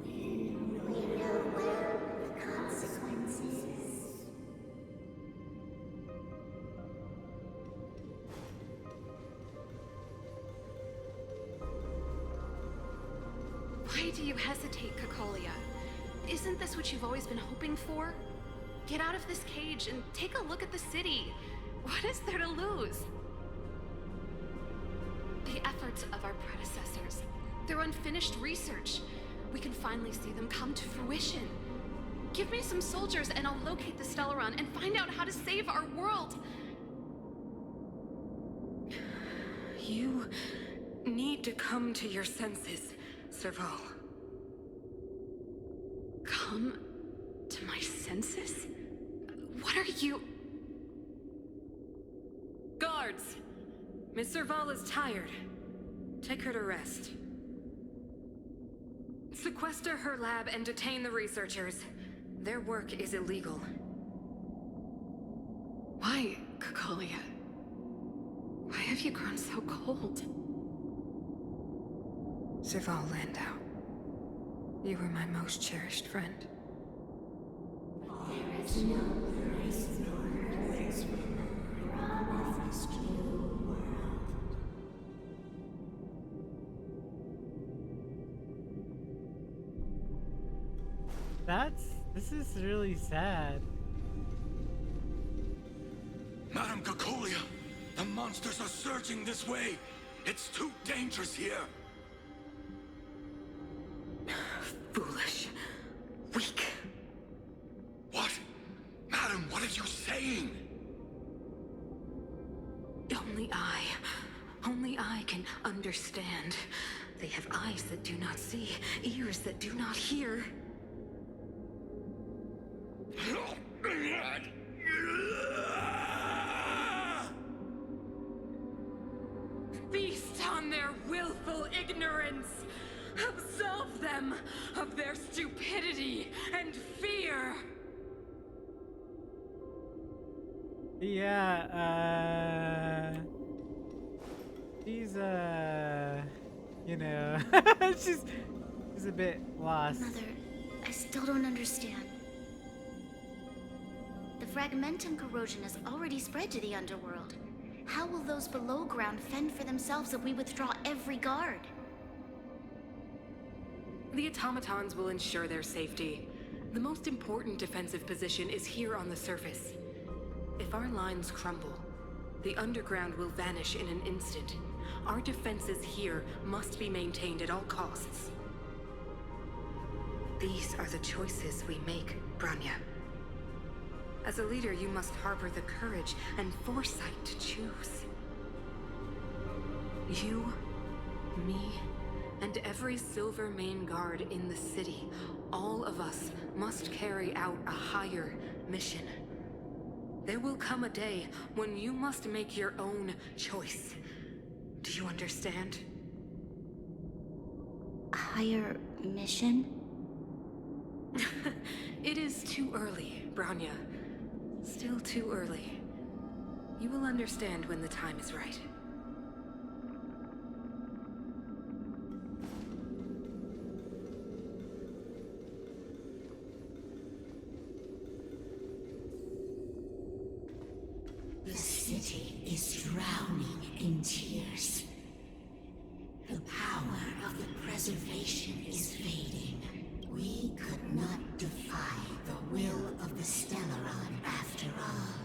We know well the consequences. Why do you hesitate, Cocolia? Isn't this what you've always been hoping for? Get out of this cage and take a look at the city. What is there to lose? The efforts of our predecessors, their unfinished research. We can finally see them come to fruition. Give me some soldiers and I'll locate the Stellaron and find out how to save our world. You need to come to your senses, Serval. Come to my senses? What are you... Guards! Miss Serval is tired. Take her to rest. Sequester her lab and detain the researchers. Their work is illegal. Why, Cocolia? Why have you grown so cold? Serval Landau, you were my most cherished friend. There is no place nor place from this new world. This is really sad. Madam Cocolia, the monsters are surging this way. It's too dangerous here. Foolish. Weak. What? Madam, what are you saying? Only I can understand. They have eyes that do not see, ears that do not hear. Feast on their willful ignorance! Absolve them of their stupidity and fear! Yeah, she's, you know, she's a bit lost. Mother, I still don't understand. The fragmentum corrosion has already spread to the underworld. How will those below ground fend for themselves if we withdraw every guard? The automatons will ensure their safety. The most important defensive position is here on the surface. If our lines crumble, the underground will vanish in an instant. Our defenses here must be maintained at all costs. These are the choices we make, Branya. As a leader, you must harbor the courage and foresight to choose. You, me, and every Silver Mane guard in the city, all of us must carry out a higher mission. There will come a day when you must make your own choice. Do you understand? Higher mission? It is too early, Branya. Still too early. You will understand when the time is right. The city is drowning in tears. The power of the preservation is fading. We could not defy the will of the Stellaron after all.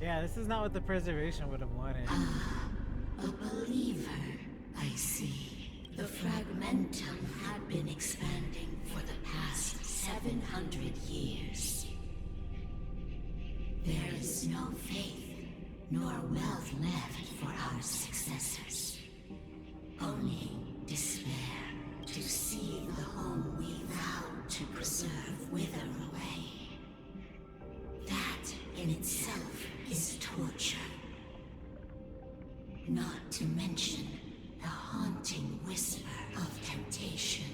Yeah, this is not what the preservation would have wanted. A believer, I see. The fragmentum had been expanding for the past 700 years. There is no faith nor wealth left for our successors. Only despair to see the home we vowed to preserve wither away. That in itself is torture. Not to mention the haunting whisper of temptation.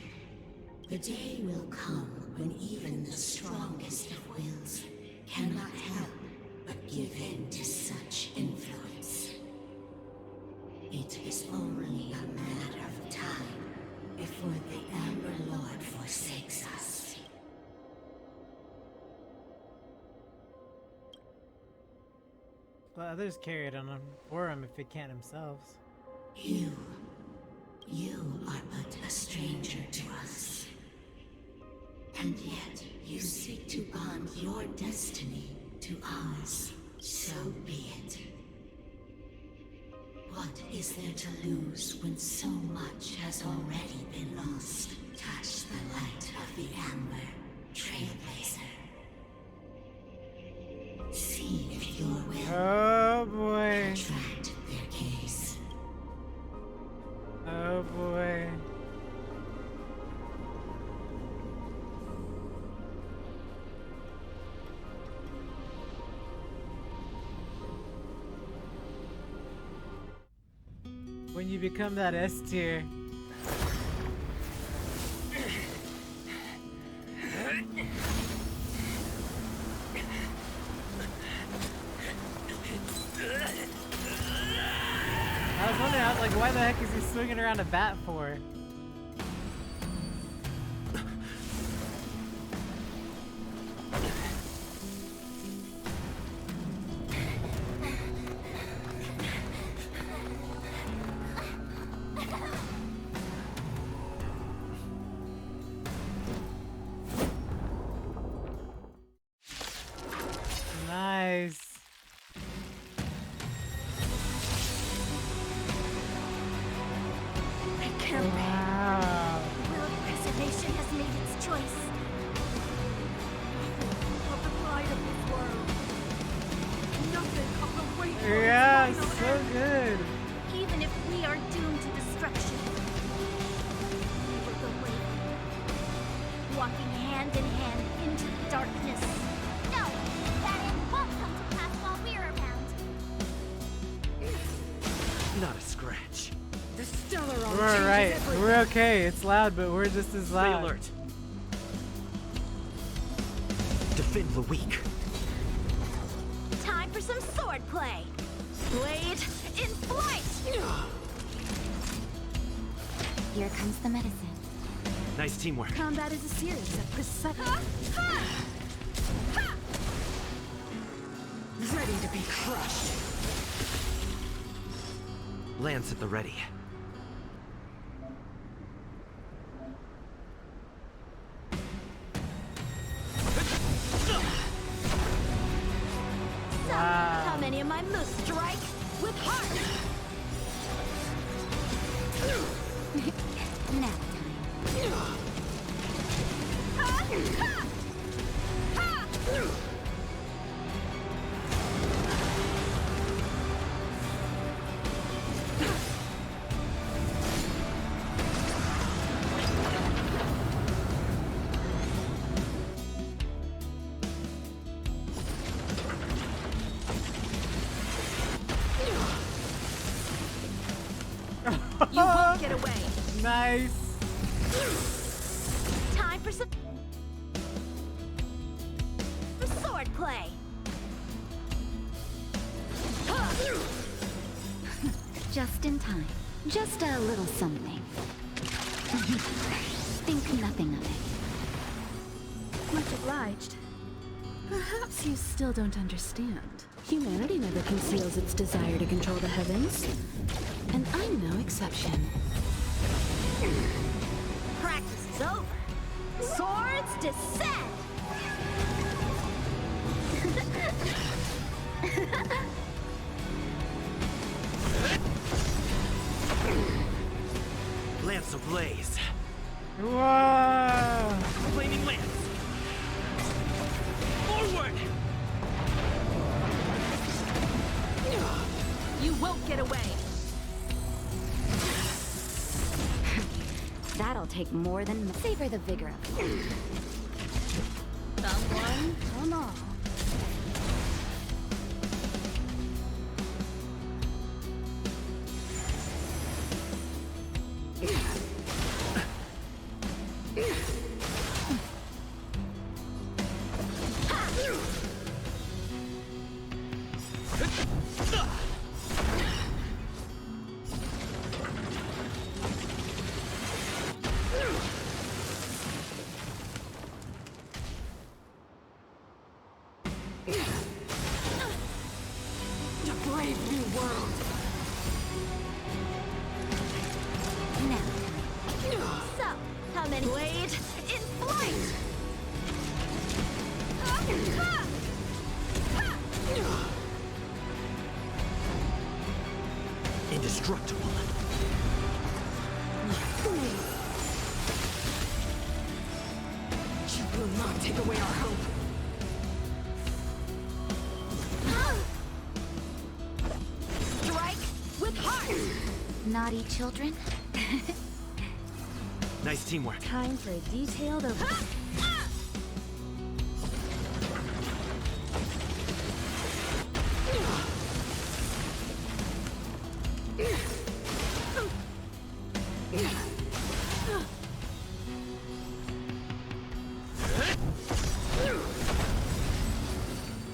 The day will come when even the strongest of wills cannot help but give in to such influence. It is only a matter of time before the Amber Lord forsakes us. Let others carry it on him for him if they can't themselves. You are but a stranger to us. And yet you seek to bond your destiny to ours. So be it. What is there to lose when so much has already been lost? Touch the light of the Amber, Trailblazer. See if your will Oh boy. attract their gaze. Oh boy. When you become that S tier, I was wondering, I was like, why the heck is he swinging around a bat for? Nice. It can't be. Wow. The will of preservation has made its choice. Of the pride of this world. Nothing of the weight of Yeah, its final so end. good. Even if we are doomed to destruction, we will go with, walking hand in hand into the darkness. No, that end won't come to pass while we're around. Not a scratch. The Stellaron We're alright. We're okay. It's loud, but we're just as Stay loud. alert. Defend the weak. Time for some sword play. Blade in flight! Here comes the medicine. Nice teamwork. Combat is a series of precise. Ready to be crushed. Lance at the ready. So, how many of my moves strike with heart? Nap You won't get away. Nice. Time for some sword play. Just in time. Just a little something. Think nothing of it. Much obliged. Perhaps you still don't understand. Humanity never conceals its desire to control the heavens. And I'm no exception. Practice is over. Swords descend. Lance ablaze. Whoa! Flaming lance. Forward. You won't get away. That'll take more than savor the vigor of it. Someone or not. To brave new world. So, how many blade in flight? Indestructible. You will not take away our hope. Strike with heart. Naughty children. Nice teamwork. Time for a detailed over.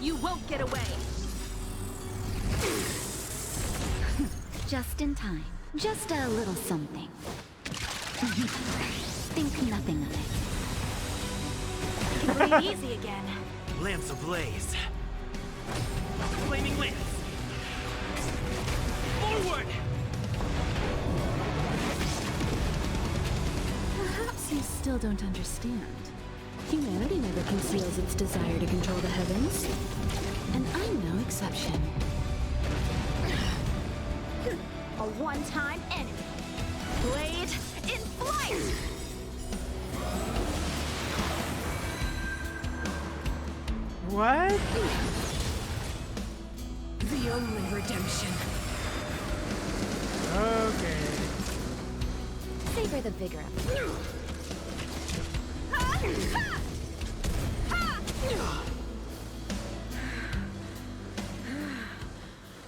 You won't get away. Just in time. Just a little something. Think nothing of it. Breathe easy again. Lamps ablaze. Flaming lamps. Forward! Perhaps you still don't understand. Humanity never conceals its desire to control the heavens. And I'm no exception. A one-time enemy. Blade in flight! What? The only redemption. Okay. Savor the vigor of it.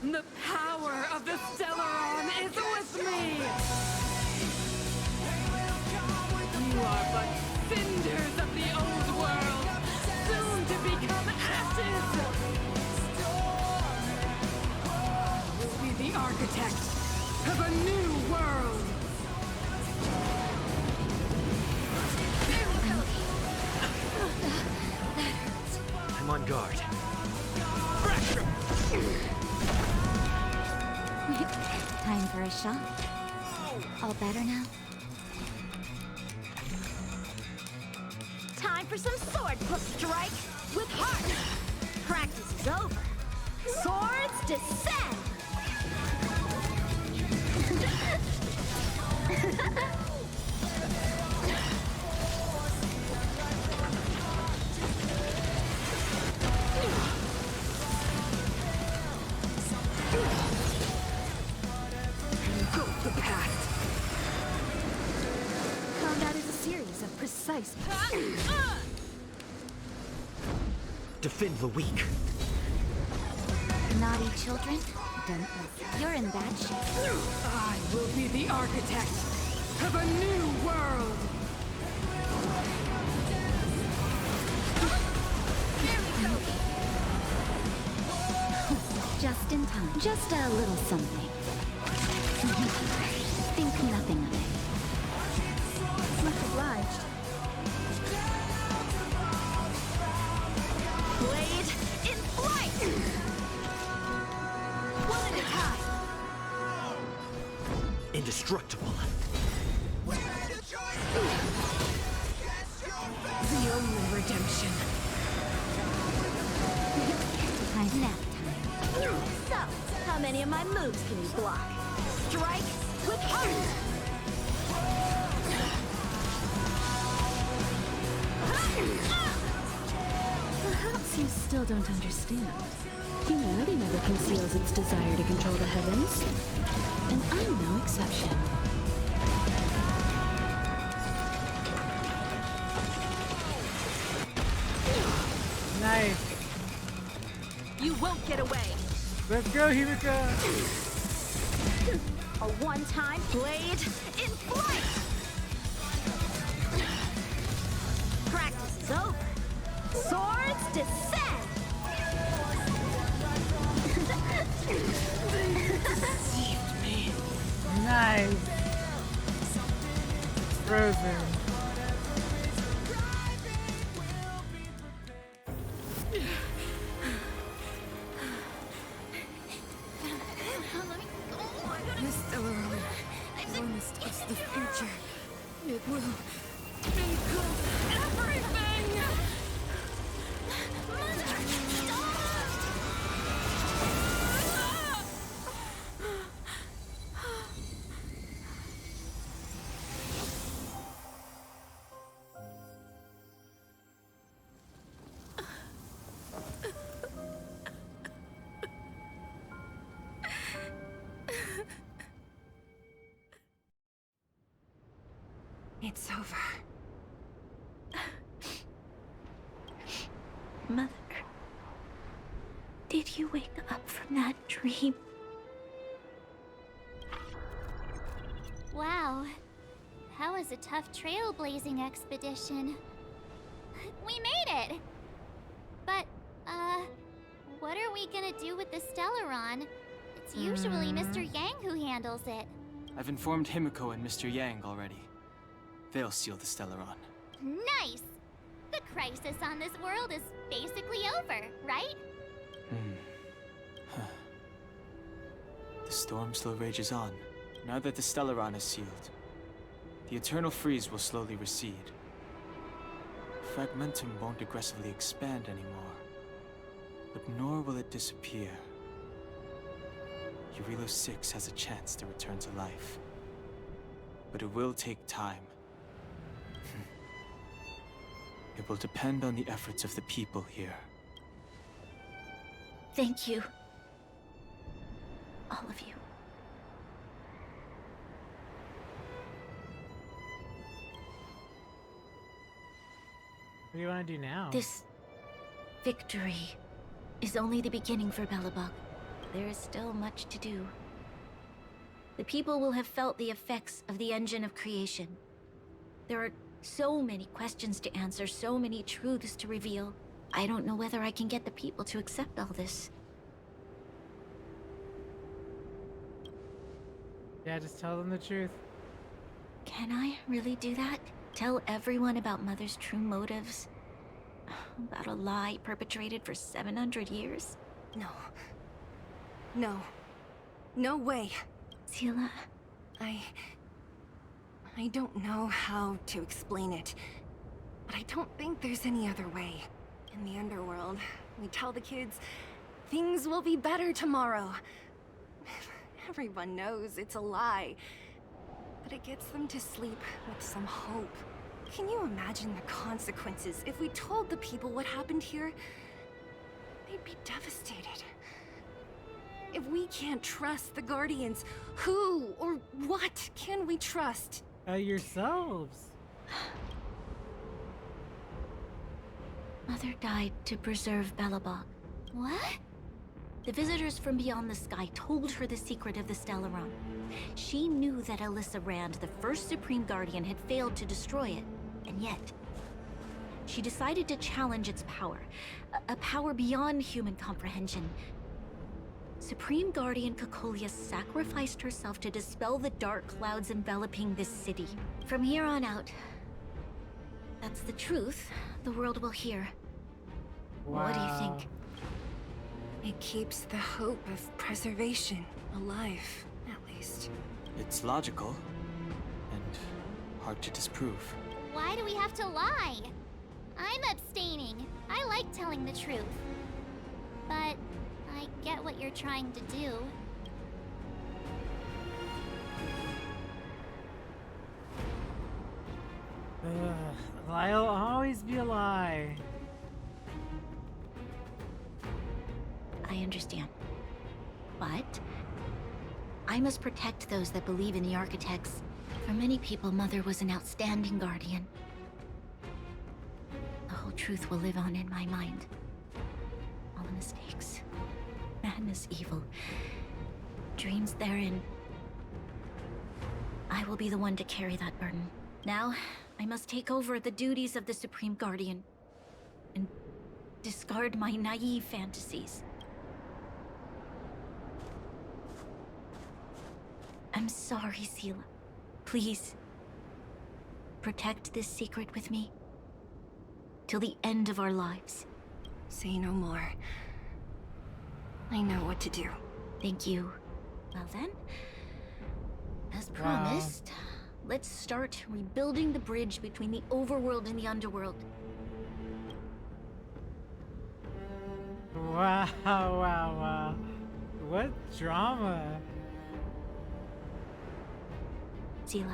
The power of the Stellaron is with me! You are but cinders of the old world, soon to become ashes! You'll be the architect of a new world! I'm on guard. Time for a shot. All better now? Time for some sword strike with heart. Practice is over. Swords descend. The past. Combat is a series of precise. Defend the weak. Naughty children, don't listen. You're in bad shape. I will be the architect of a new world! Just in time. Just a little something. Think nothing of it. Much obliged. Blade in flight! One at a time. Indestructible. The only redemption. Nap time. So, how many of my moves can you block? Strike with heart! Perhaps you still don't understand. Humanity never conceals its desire to control the heavens. And I'm no exception. Nice. You won't get away. Let's go, Himika. A one-time blade in flight. Practice is over. Swords descend. Deceived me. Nice. Frozen. This Stellaron promised us the future. It will engulf everything! It's over. Mother, did you wake up from that dream? Wow. That was a tough trailblazing expedition. We made it! But, what are we gonna do with the Stellaron? It's usually Mr. Yang who handles it. I've informed Himiko and Mr. Yang already. They'll seal the Stellaron. Nice! The crisis on this world is basically over, right? The storm still rages on. Now that the Stellaron is sealed, the eternal freeze will slowly recede. Fragmentum won't aggressively expand anymore, but nor will it disappear. Eurilo 6 has a chance to return to life, but it will take time. It will depend on the efforts of the people here. Thank you. All of you. What do you want to do now? This victory is only the beginning for Belobog. There is still much to do. The people will have felt the effects of the engine of creation. There are so many questions to answer, so many truths to reveal. I don't know whether I can get the people to accept all this. Yeah, just tell them the truth. Can I really do that? Tell everyone about Mother's true motives? About a lie perpetrated for 700 years? No. No. No way. Seele? I don't know how to explain it, but I don't think there's any other way. In the underworld, we tell the kids, things will be better tomorrow. Everyone knows it's a lie, but it gets them to sleep with some hope. Can you imagine the consequences if we told the people what happened here? They'd be devastated. If we can't trust the Guardians, who or what can we trust? Yourselves. Mother died to preserve Belobog. What? The visitors from beyond the sky told her the secret of the Stellaron. She knew that Alyssa Rand, the first Supreme Guardian, had failed to destroy it. And yet, she decided to challenge its power. A power beyond human comprehension. Supreme Guardian Cocolia sacrificed herself to dispel the dark clouds enveloping this city. From here on out, that's the truth the world will hear. Wow. What do you think? It keeps the hope of preservation alive, at least. It's logical, and hard to disprove. Why do we have to lie? I'm abstaining. I like telling the truth. But I get what you're trying to do. Lie'll always be a lie. I understand. But I must protect those that believe in the architects. For many people, Mother was an outstanding guardian. The whole truth will live on in my mind. All the mistakes, madness, evil, dreams therein. I will be the one to carry that burden. Now, I must take over the duties of the Supreme Guardian and discard my naive fantasies. I'm sorry, Seele. Please, protect this secret with me till the end of our lives. Say no more. I know what to do. Thank you. Well then, as promised, let's start rebuilding the bridge between the overworld and the underworld. Wow, wow, wow. What drama. Seele,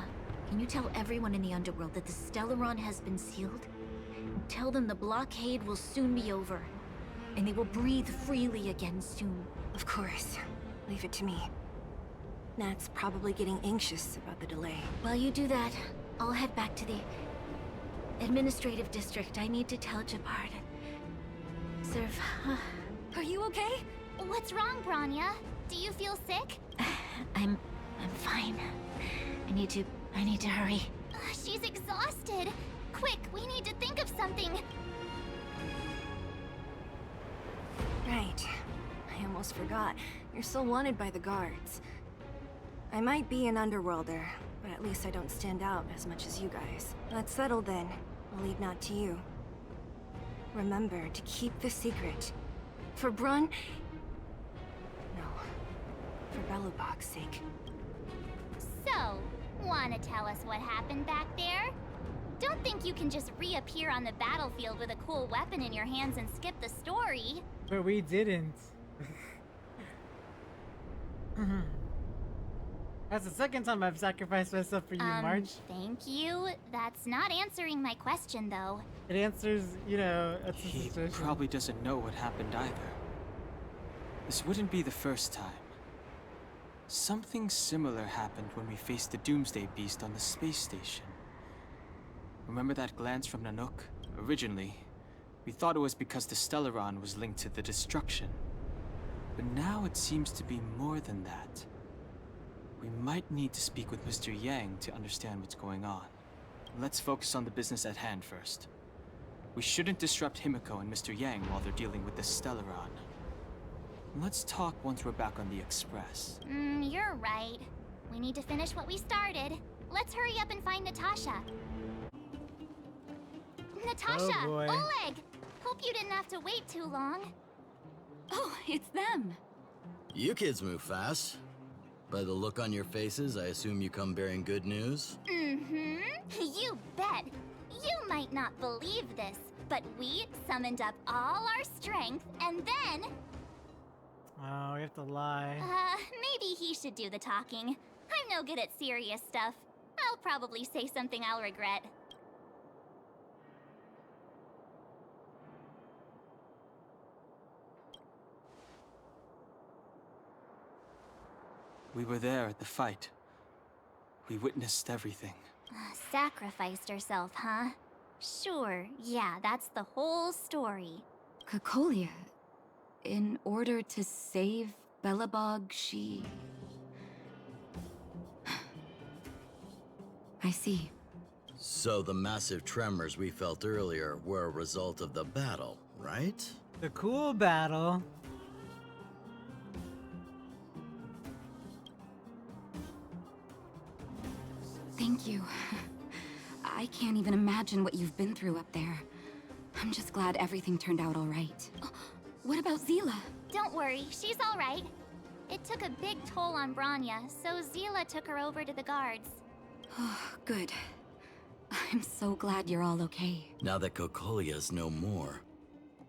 can you tell everyone in the underworld that the Stellaron has been sealed? Tell them the blockade will soon be over, and they will breathe freely again soon. Of course. Leave it to me. Nat's probably getting anxious about the delay. While you do that, I'll head back to the administrative district. I need to tell Japard. Serve. Are you okay? What's wrong, Branya? Do you feel sick? I'm fine. I need to hurry. She's exhausted. Quick, we need to think of something. Right. I I almost forgot. You're still wanted by the guards. I might be an underworlder, but at least I don't stand out as much as you guys. Let's settle then. I'll leave that to you. Remember to keep the secret. For Brun... No. For Belobog's sake. So, wanna tell us what happened back there? Don't think you can just reappear on the battlefield with a cool weapon in your hands and skip the story. But we didn't. That's the second time I've sacrificed myself for you, March. Thank you. That's not answering my question, though. It answers, you know, a He situation. probably doesn't know what happened either. This wouldn't be the first time. Something similar happened when we faced the Doomsday Beast on the space station. Remember that glance from Nanook? Originally, we thought it was because the Stellaron was linked to the destruction. But now it seems to be more than that. We might need to speak with Mr. Yang to understand what's going on. Let's focus on the business at hand first. We shouldn't disrupt Himiko and Mr. Yang while they're dealing with the Stellaron. Let's talk once we're back on the Express. You're right. We need to finish what we started. Let's hurry up and find Natasha. Natasha! Oh boy. Oleg! Hope you didn't have to wait too long. Oh, it's them. You kids move fast. By the look on your faces, I assume you come bearing good news? Mm-hmm. You bet. You might not believe this, but we summoned up all our strength and then... Oh, we have to lie. Maybe he should do the talking. I'm no good at serious stuff. I'll probably say something I'll regret. We were there at the fight. We witnessed everything. Sacrificed herself, huh? Sure, yeah, that's the whole story. Cocolia, in order to save Belobog, she... I see. So the massive tremors we felt earlier were a result of the battle, right? The cool battle. Thank you. I can't even imagine what you've been through up there. I'm just glad everything turned out all right. What about Zila? Don't worry, she's all right. It took a big toll on Branya, so Zila took her over to the guards. Oh, good. I'm so glad you're all okay. Now that Cocolia's no more,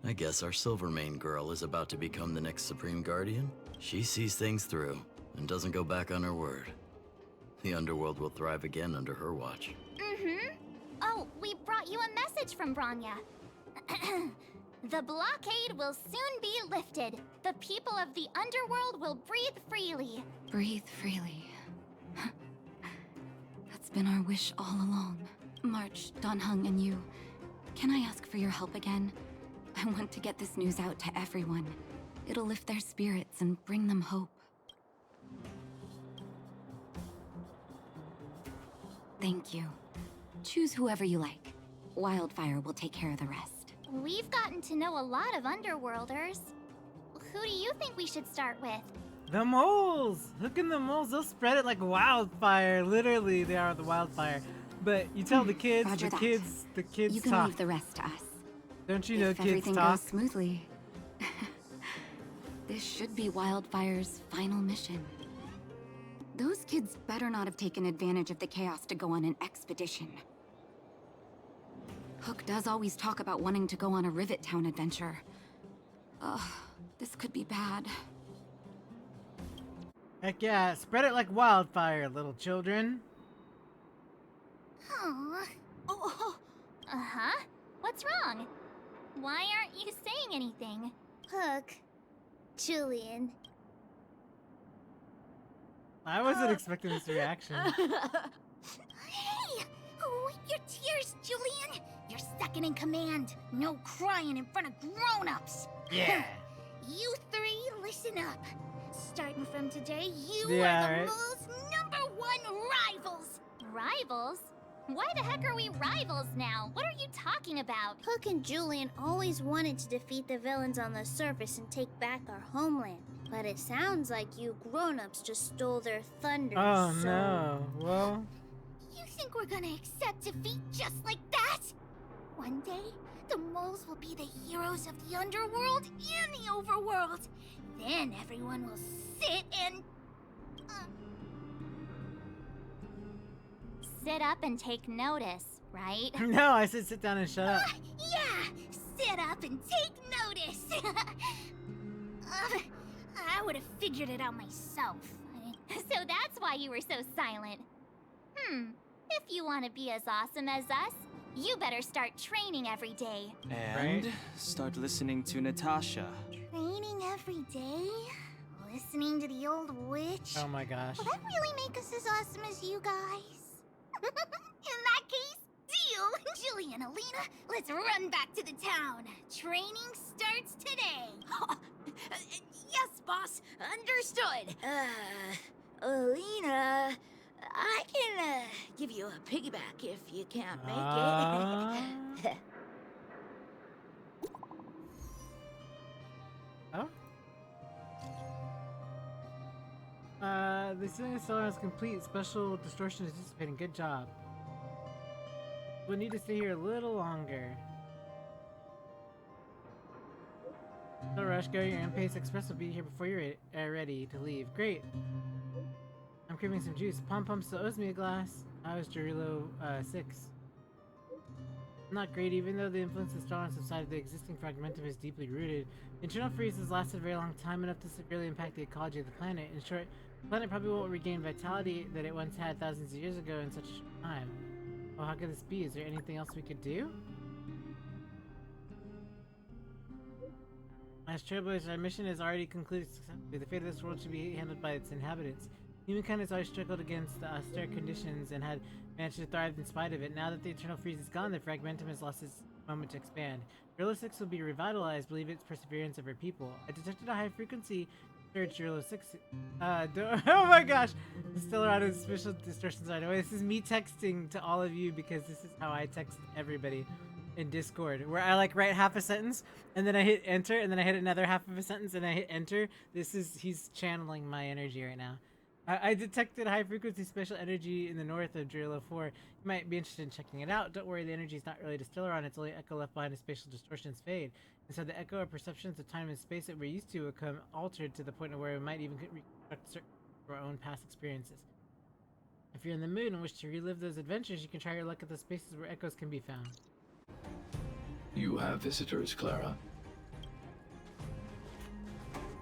I guess our Silvermane girl is about to become the next Supreme Guardian? She sees things through and doesn't go back on her word. The underworld will thrive again under her watch. Mm-hmm. Oh, we brought you a message from Branya. The blockade will soon be lifted. The people of the underworld will breathe freely. Breathe freely. That's been our wish all along. March, Donhung, and you, can I ask for your help again? I want to get this news out to everyone. It'll lift their spirits and bring them hope. Thank you. Choose whoever you like. Wildfire will take care of the rest. We've gotten to know a lot of underworlders. Who do you think we should start with? The moles! Look at the moles, they'll spread it like wildfire. Literally, they are the wildfire. But you tell the kids, Roger the that. kids You can talk. leave the rest to us. Don't you know If kids everything talk? goes smoothly. This should be Wildfire's final mission. Those kids better not have taken advantage of the chaos to go on an expedition. Hook does always talk about wanting to go on a Rivet Town adventure. Ugh, this could be bad. Heck yeah, spread it like wildfire, little children. Aww. Oh. Uh-huh. What's wrong? Why aren't you saying anything? Hook. Julian. I wasn't expecting this reaction. Hey! Wipe your tears, Julian! You're second in command. No crying in front of grown-ups. Yeah. You three, listen up. Starting from today, you Yeah, are the right. mole's #1 rivals. Rivals? Why the heck are we rivals now? What are you talking about? Hook and Julian always wanted to defeat the villains on the surface and take back our homeland. But it sounds like you grown-ups just stole their thunder. Oh so... no. Well. You think we're gonna accept defeat just like that? One day, the moles will be the heroes of the underworld and the overworld. Then everyone will sit and... Sit up and take notice, right? No, I said sit down and shut up. Yeah, sit up and take notice. I would have figured it out myself. So that's why you were so silent. If you want to be as awesome as us, you better start training every day. And start listening to Natasha. Training every day? Listening to the old witch? Oh my gosh. Will that really make us as awesome as you guys? In that case, deal! Julie and Alina, let's run back to the town. Training starts today. Yes, boss. Understood. Alina, I can give you a piggyback if you can't make it. Oh? The ceiling solar is complete. Special distortion is dissipating. Good job. We'll need to stay here a little longer. No rush, go. Your M-Pace Express will be here before you're ready to leave. Great. I'm craving some juice. Pom Pom still owes me a glass. I was Jarilo 6. Not great, even though the influence of strong subsided, the existing fragmentum is deeply rooted. Internal freeze has lasted a very long time, enough to severely impact the ecology of the planet. In short, the planet probably won't regain vitality that it once had thousands of years ago in such a short time. Well, how could this be? Is there anything else we could do? As Trailblazers, our mission has already concluded successfully. The fate of this world should be handled by its inhabitants. Humankind has always struggled against the austere conditions and had managed to thrive in spite of it. Now that the eternal freeze is gone, the fragmentum has lost its moment to expand. Gorilla 6 will be revitalized, believe its perseverance of her people. I detected a high frequency surge, Gorilla 6. Oh my gosh! Still around with special distortions right away. This is me texting to all of you because this is how I text everybody in Discord, where I like write half a sentence and then I hit enter and then I hit another half of a sentence and I hit enter. He's channeling my energy right now. I detected high frequency special energy in the north of Drilo 4. You might be interested in checking it out. Don't worry, the energy is not related to Stellaron. It's only echo left behind as spatial distortions fade. And so the echo of perceptions of time and space that we're used to will become altered to the point where we might even reconstruct certain of our own past experiences. If you're in the mood and wish to relive those adventures, you can try your luck at the spaces where echoes can be found. You have visitors, Clara.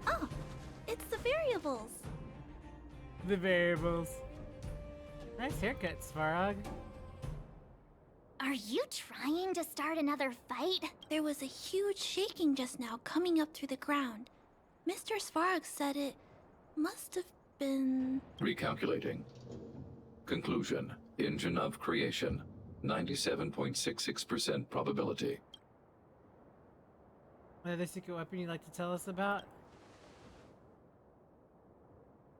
Oh, it's the variables. The variables. Nice haircut, Svarog. Are you trying to start another fight? There was a huge shaking just now coming up through the ground. Mr. Svarog said it must have been... Recalculating. Conclusion. Engine of creation. 97.66% probability. Another secret weapon you'd like to tell us about?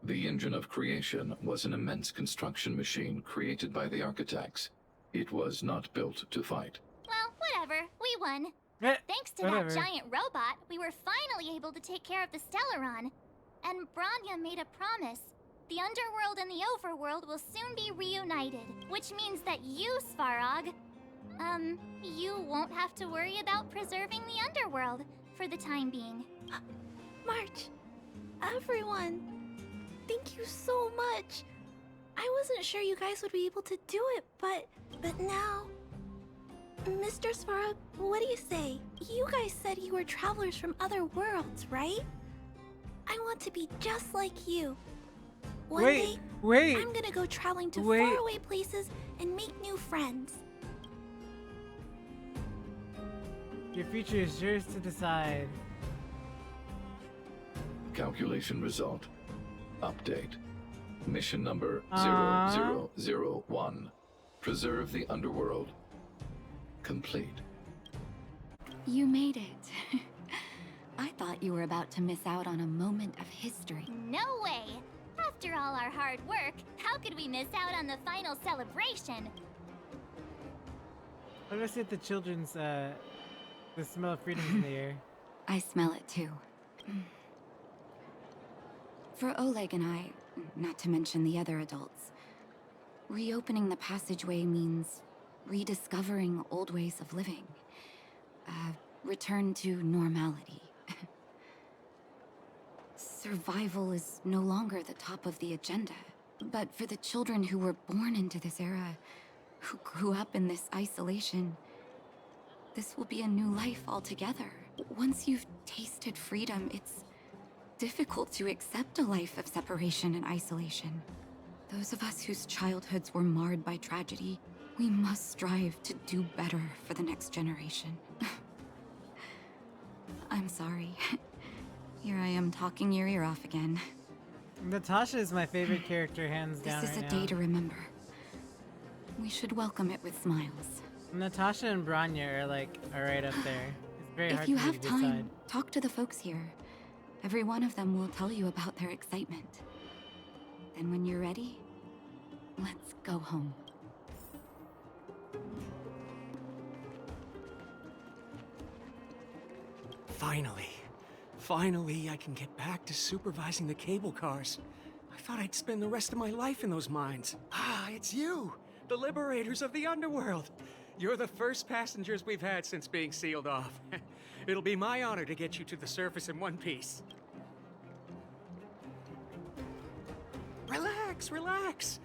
The engine of creation was an immense construction machine created by the architects. It was not built to fight. Well, whatever. We won. Thanks to that giant robot, we were finally able to take care of the Stellaron. And Branya made a promise. The underworld and the overworld will soon be reunited, which means that you, Svarog, you won't have to worry about preserving the underworld for the time being. March, everyone, thank you so much. I wasn't sure you guys would be able to do it, but now... Mr. Svarog, what do you say? You guys said you were travelers from other worlds, right? I want to be just like you. One day, I'm gonna go traveling to faraway places and make new friends. Your future is yours to decide. Calculation result. Update. Mission number 0001. Preserve the underworld. Complete. You made it. I thought you were about to miss out on a moment of history. No way! After all our hard work, how could we miss out on the final celebration? What do I see at the children's, the smell of freedom in the air? I smell it too. For Oleg and I, not to mention the other adults, reopening the passageway means rediscovering old ways of living. Return to normality. Survival is no longer the top of the agenda. But for the children who were born into this era, who grew up in this isolation, this will be a new life altogether. Once you've tasted freedom, it's difficult to accept a life of separation and isolation. Those of us whose childhoods were marred by tragedy, we must strive to do better for the next generation. I'm sorry. Here I am talking your ear off again. Natasha is my favorite character, hands down. This is a day to remember. We should welcome it with smiles. Natasha and Branya are right up there. It's very hard If you for me have to time, decide. talk to the folks here. Every one of them will tell you about their excitement. Then when you're ready, let's go home. Finally, I can get back to supervising the cable cars. I thought I'd spend the rest of my life in those mines. Ah, it's you, the liberators of the underworld. You're the first passengers we've had since being sealed off. It'll be my honor to get you to the surface in one piece. Relax, relax.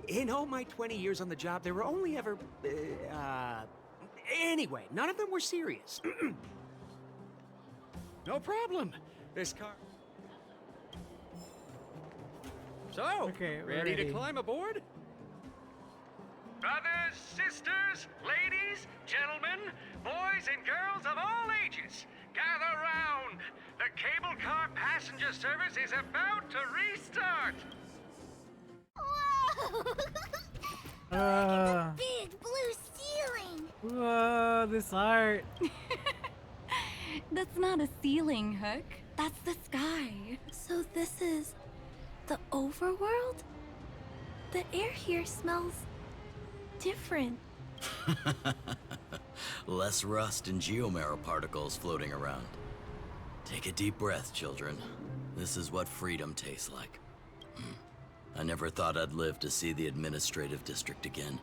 In all my 20 years on the job, there were only ever, anyway, none of them were serious. No problem. This car... So, okay, ready to climb aboard? Brothers, sisters, ladies, gentlemen, boys and girls of all ages, gather round. The cable car passenger service is about to restart. Whoa! Look at the big blue ceiling. Whoa, this art. That's not a ceiling, Hook. That's the sky. So this is the overworld? The air here smells different. Less rust and geomarrow particles floating around. Take a deep breath, children. This is what freedom tastes like. I never thought I'd live to see the administrative district again.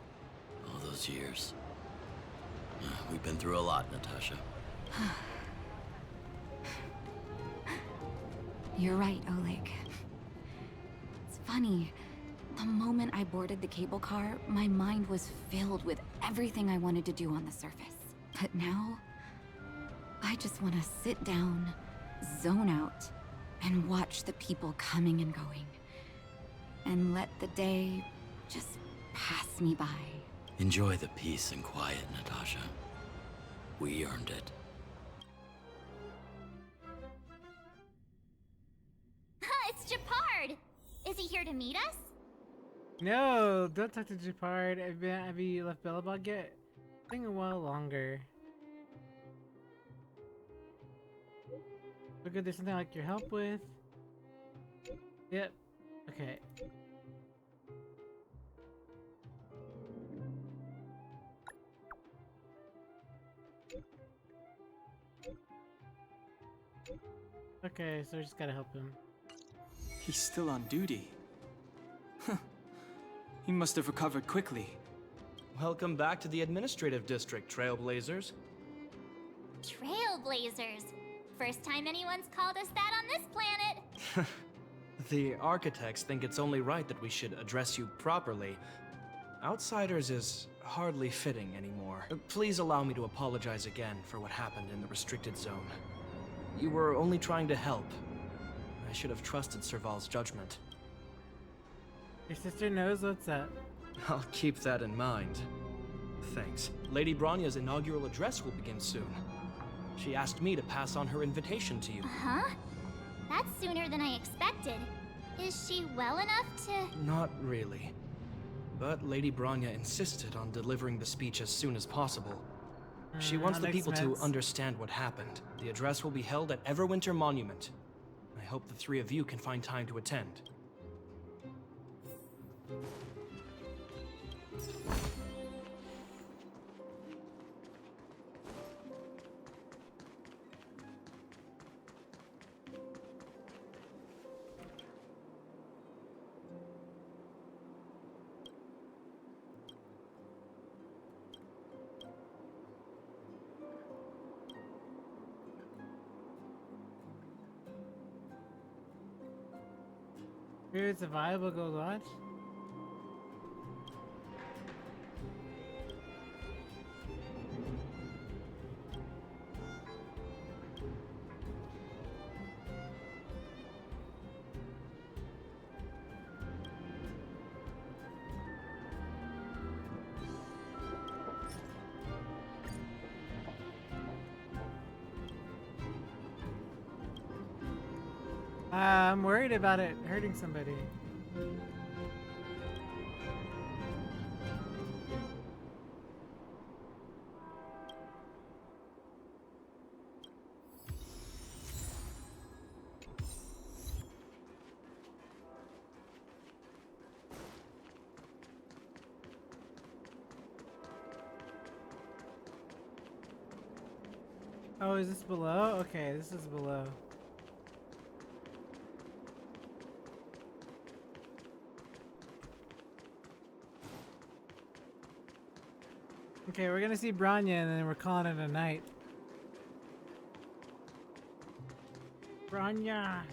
All those years. We've been through a lot, Natasha. You're right, Oleg. It's funny. The moment I boarded the cable car, my mind was filled with everything I wanted to do on the surface. But now, I just want to sit down, zone out, and watch the people coming and going. And let the day just pass me by. Enjoy the peace and quiet, Natasha. We earned it. It's Japard! Is he here to meet us? No, don't talk to Japard. Have you left Belobog yet? I think a while longer. Look, there's something like your help with. Yep. Okay. Okay, so we just gotta help him. He's still on duty. Huh. He must have recovered quickly. Welcome back to the administrative district, Trailblazers. Trailblazers. First time anyone's called us that on this planet. The architects think it's only right that we should address you properly. Outsiders is hardly fitting anymore. Please allow me to apologize again for what happened in the restricted zone. You were only trying to help. I should have trusted Serval's judgment. Your sister knows what's up. I'll keep that in mind. Thanks. Lady Branya's inaugural address will begin soon. She asked me to pass on her invitation to you. Huh? That's sooner than I expected. Is she well enough to... Not really. But Lady Branya insisted on delivering the speech as soon as possible. She wants the people to understand what happened. The address will be held at Everwinter Monument. I hope the three of you can find time to attend. Spirits a viable gold watch? I'm worried about it hurting somebody. Oh, is this below? Okay, this is below. Okay, we're gonna see Branya and then we're calling it a night. Branya!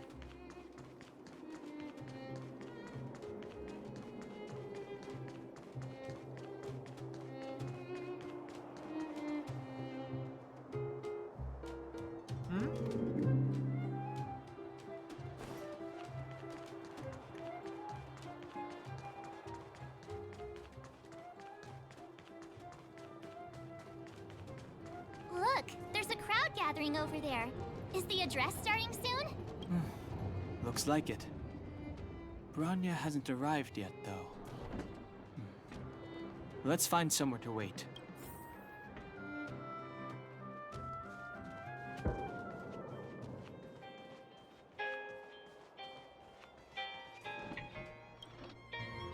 Look, there's a crowd gathering over there. Is the address starting soon? Looks like it. Branya hasn't arrived yet, though. Let's find somewhere to wait.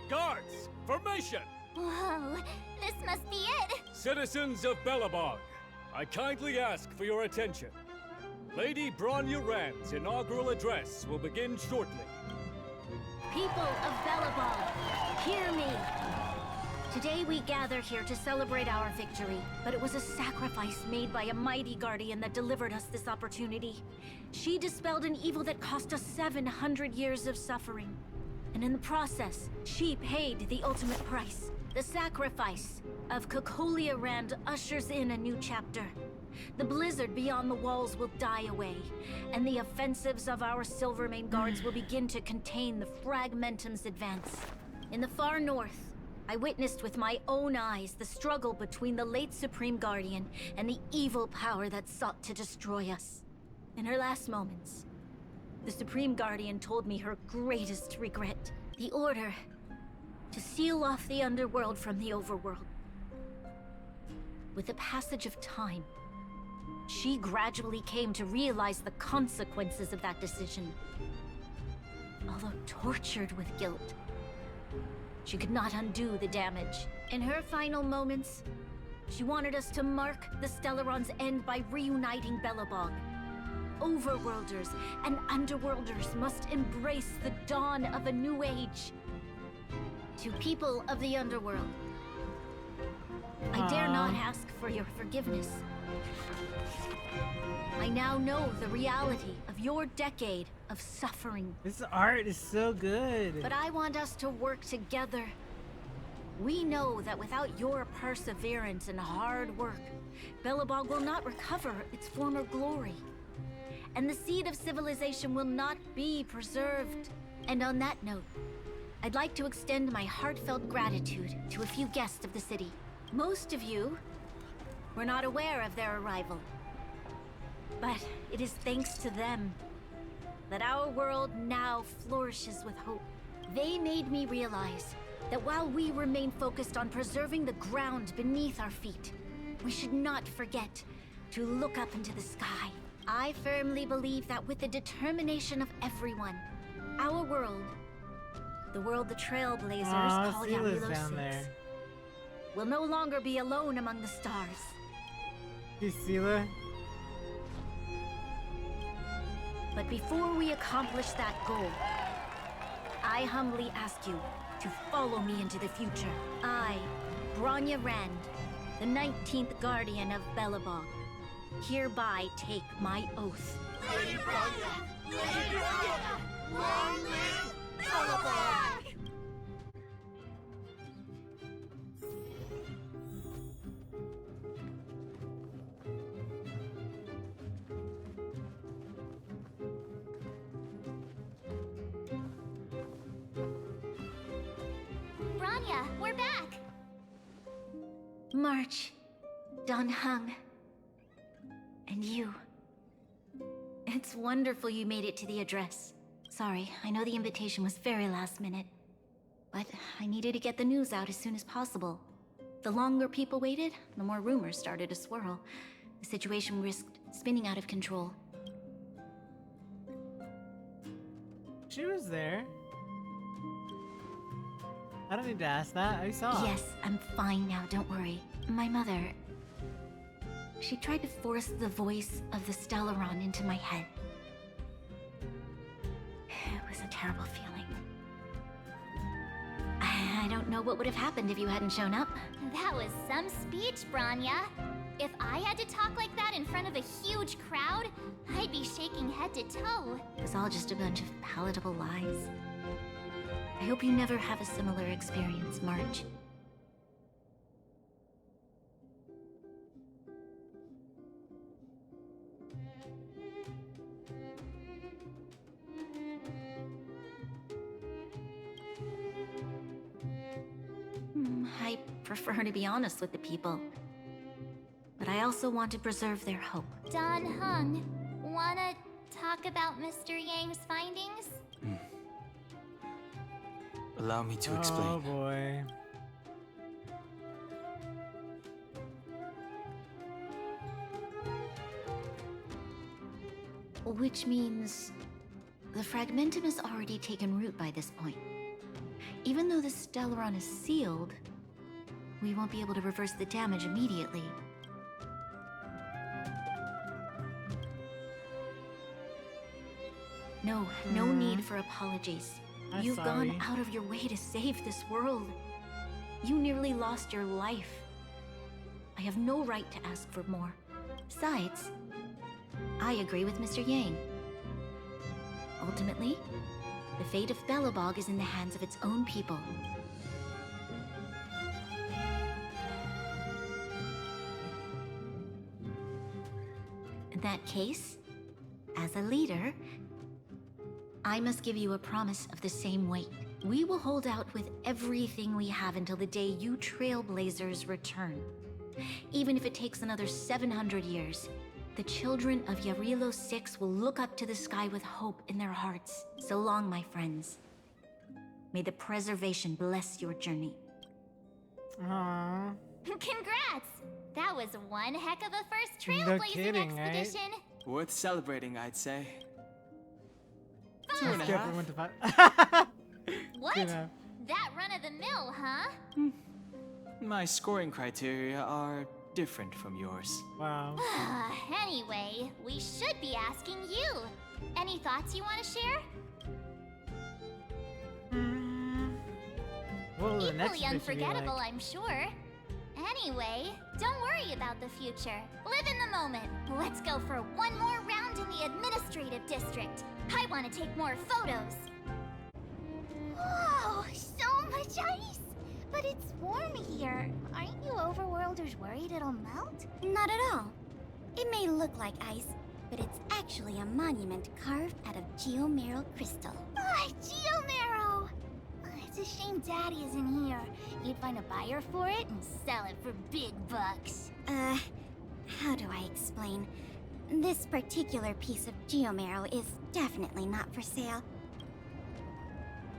Guards, formation! Whoa, this must be it! Citizens of Belobog, I kindly ask for your attention. Lady Branya Rand's inaugural address will begin shortly. People of Belobog, hear me! Today we gather here to celebrate our victory, but it was a sacrifice made by a mighty guardian that delivered us this opportunity. She dispelled an evil that cost us 700 years of suffering. And in the process, she paid the ultimate price. The sacrifice of Cocolia Rand ushers in a new chapter. The blizzard beyond the walls will die away, and the offensives of our Silvermane guards will begin to contain the Fragmentum's advance. In the far north, I witnessed with my own eyes the struggle between the late Supreme Guardian and the evil power that sought to destroy us. In her last moments, the Supreme Guardian told me her greatest regret, the order to seal off the underworld from the overworld. With the passage of time, she gradually came to realize the consequences of that decision. Although tortured with guilt, she could not undo the damage. In her final moments, she wanted us to mark the Stellaron's end by reuniting Belobog. Overworlders and Underworlders must embrace the dawn of a new age. To people of the Underworld, I dare not ask for your forgiveness. I now know the reality of your decade of suffering. This art is so good. But I want us to work together. We know that without your perseverance and hard work, Belobog will not recover its former glory. And the seed of civilization will not be preserved. And on that note, I'd like to extend my heartfelt gratitude to a few guests of the city. Most of you were not aware of their arrival. But it is thanks to them that our world now flourishes with hope. They made me realize that while we remain focused on preserving the ground beneath our feet, we should not forget to look up into the sky. I firmly believe that with the determination of everyone, our world, the world the Trailblazers call Sila's down there. will no longer be alone among the stars. Hey, Sila. But before we accomplish that goal, I humbly ask you to follow me into the future. I, Branya Rand, the 19th Guardian of Belobog, hereby take my oath. Lady Branya! Lady Branya! Long live Belobog! Bronya, we're back! March, Don Hung, and you. It's wonderful you made it to the address. Sorry, I know the invitation was very last minute, but I needed to get the news out as soon as possible. The longer people waited, the more rumors started to swirl. The situation risked spinning out of control. She was there. I don't need to ask that. I saw. Yes, I'm fine now, don't worry. My mother... She tried to force the voice of the Stellaron into my head. It was a terrible feeling. I don't know what would have happened if you hadn't shown up. That was some speech, Bronya. If I had to talk like that in front of a huge crowd, I'd be shaking head to toe. It was all just a bunch of palatable lies. I hope you never have a similar experience, March. I prefer to be honest with the people. But I also want to preserve their hope. Don Hung, wanna talk about Mr. Yang's findings? Allow me to explain. Oh boy. Which means the fragmentum has already taken root by this point. Even though the Stellaron is sealed, we won't be able to reverse the damage immediately. No need for apologies. I'm You've sorry. gone out of your way to save this world. You nearly lost your life. I have no right to ask for more. Besides, I agree with Mr. Yang. Ultimately, the fate of Belobog is in the hands of its own people. In that case, as a leader, I must give you a promise of the same weight. We will hold out with everything we have until the day you Trailblazers return. Even if it takes another 700 years, the children of Yarilo 6 will look up to the sky with hope in their hearts. So long, my friends. May the preservation bless your journey. Aww. Congrats! That was one heck of a first No trailblazing kidding, right? expedition. Worth celebrating, I'd say. Fun. 2.5. Careful, 1 to 5. What? 2.5. That run of the mill, huh? My scoring criteria are different from yours. Wow. Anyway, we should be asking you. Any thoughts you want to share? What will the next Equally mission be unforgettable, like? I'm sure. Anyway, don't worry about the future. Live in the moment. Let's go for one more round in the administrative district. I want to take more photos. Whoa, so much ice! But it's warm here. Aren't you overworlders worried it'll melt? Not at all. It may look like ice, but it's actually a monument carved out of geomeral crystal. Ah, geomarrow! It's a shame Daddy isn't here. You'd find a buyer for it and sell it for big bucks. How do I explain? This particular piece of geomarrow is definitely not for sale.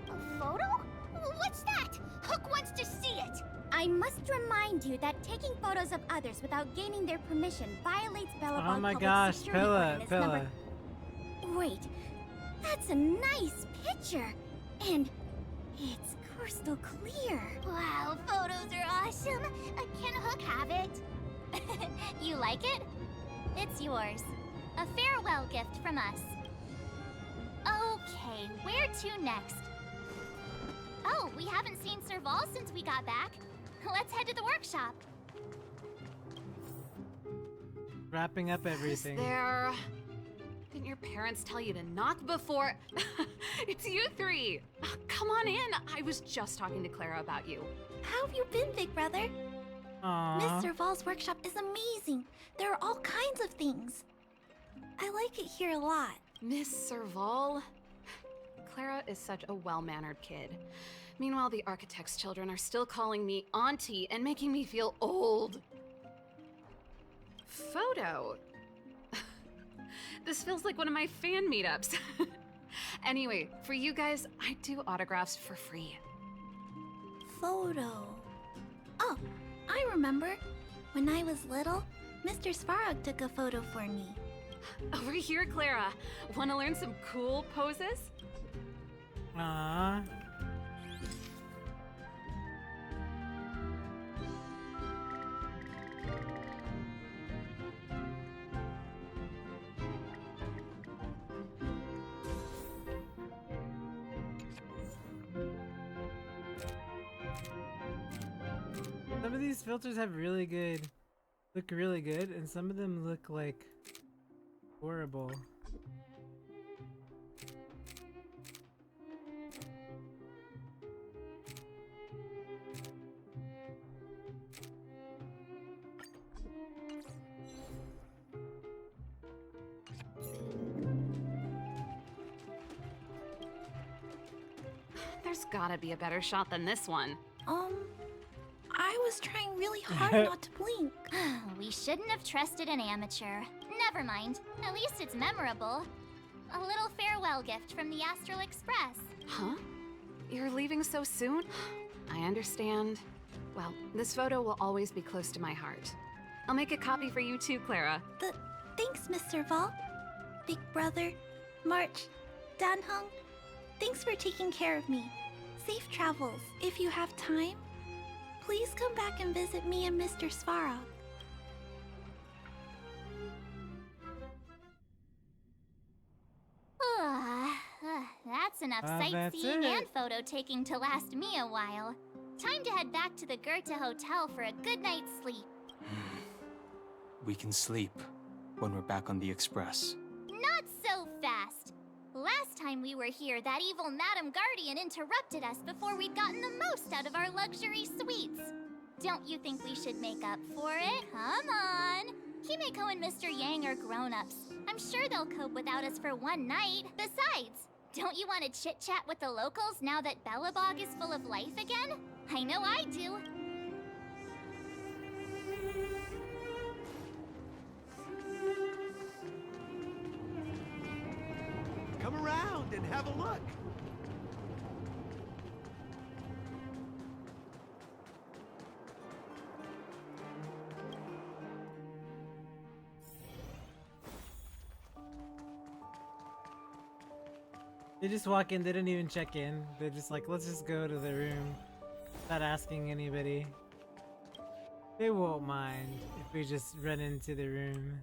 A photo? What's that? Hook wants to see it! I must remind you that taking photos of others without gaining their permission violates Belobog Oh my Public gosh, Security Pilla, Ordinance Pilla. Wait, that's a nice picture, and it's crystal clear. Wow, photos are awesome. Can Hook have it? You like it? It's yours. A farewell gift from us. Okay, where to next? Oh, we haven't seen Serval since we got back. Let's head to the workshop. Wrapping up everything. There. Didn't your parents tell you to knock before? It's you three. Come on in. I was just talking to Clara about you. How have you been, big brother? Aww. Mr. Val's workshop is amazing. There are all kinds of things. I like it here a lot. Miss Serval? Clara is such a well-mannered kid. Meanwhile, the architect's children are still calling me auntie and making me feel old. Photo? This feels like one of my fan meetups. Anyway, for you guys, I do autographs for free. Photo. Oh, I remember. When I was little, Mr. Svarog took a photo for me. Over here, Clara. Want to learn some cool poses? Aww. Some of these filters have look really good, and some of them look like horrible. There's gotta be a better shot than this one. I was trying really hard not to blink. We shouldn't have trusted an amateur. Never mind. At least it's memorable. A little farewell gift from the Astral Express. Huh? You're leaving so soon? I understand. Well, this photo will always be close to my heart. I'll make a copy for you too, Clara. Thanks, Mr. Vol. Big Brother, March, Danhung. Thanks for taking care of me. Safe travels. If you have time, please come back and visit me and Mr. Svarog. That's enough sightseeing and photo taking to last me a while. Time to head back to the Goethe Hotel for a good night's sleep. We can sleep when we're back on the Express. Not so fast! Last time we were here, that evil Madam Guardian interrupted us before we'd gotten the most out of our luxury suites. Don't you think we should make up for it? Come on! Himeko and Mr. Yang are grown-ups. I'm sure they'll cope without us for one night. Besides, don't you want to chit-chat with the locals now that Belobog is full of life again? I know I do. Come around and have a look. They just walk in, they didn't even check in. They're just like, let's just go to the room without asking anybody. They won't mind if we just run into the room.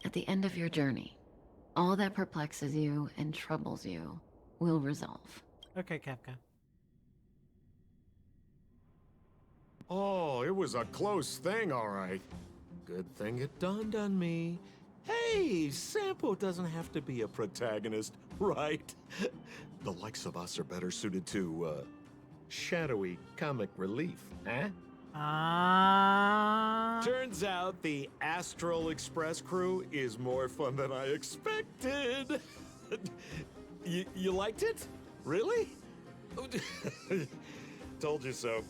At the end of your journey, all that perplexes you and troubles you will resolve. Okay, Capcom. Oh, it was a close thing, all right. Good thing it dawned on me. Hey, Sampo doesn't have to be a protagonist, right? The likes of us are better suited to, shadowy comic relief, huh? Turns out the Astral Express crew is more fun than I expected. You liked it? Really? Told you so.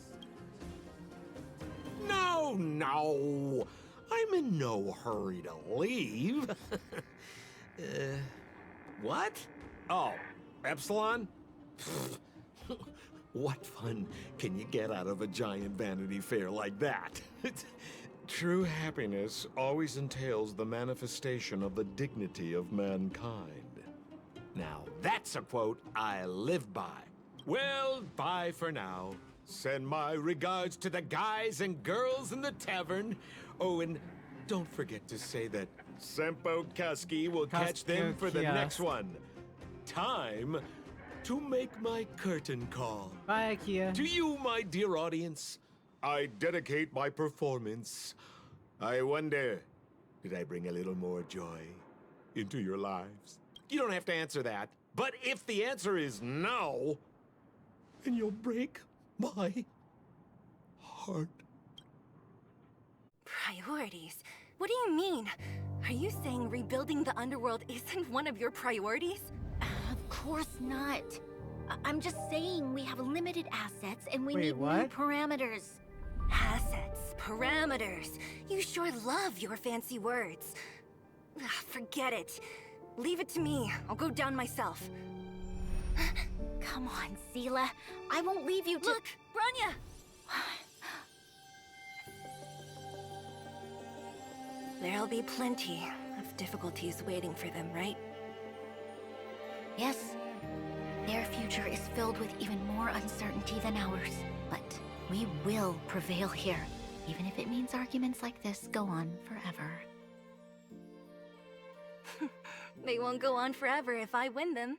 No. I'm in no hurry to leave. What? Oh, Epsilon? What fun can you get out of a giant Vanity Fair like that? True happiness always entails the manifestation of the dignity of mankind. Now, that's a quote I live by. Well, bye for now. Send my regards to the guys and girls in the tavern. Oh, and don't forget to say that Sempo Kaski will catch them for the next one. Time to make my curtain call. Bye, Ikea. To you, my dear audience, I dedicate my performance. I wonder, did I bring a little more joy into your lives? You don't have to answer that. But if the answer is no, then you'll break my heart. Priorities? What do you mean? Are you saying rebuilding the underworld isn't one of your priorities? Of course not. I'm just saying we have limited assets and we need new what? parameters. Assets, parameters. You sure love your fancy words. Ugh, forget it. Leave it to me. I'll go down myself. Come on, Seela. I won't leave you to— Look, Branya! There'll be plenty of difficulties waiting for them, right? Yes. Their future is filled with even more uncertainty than ours. But we will prevail here, even if it means arguments like this go on forever. They won't go on forever if I win them.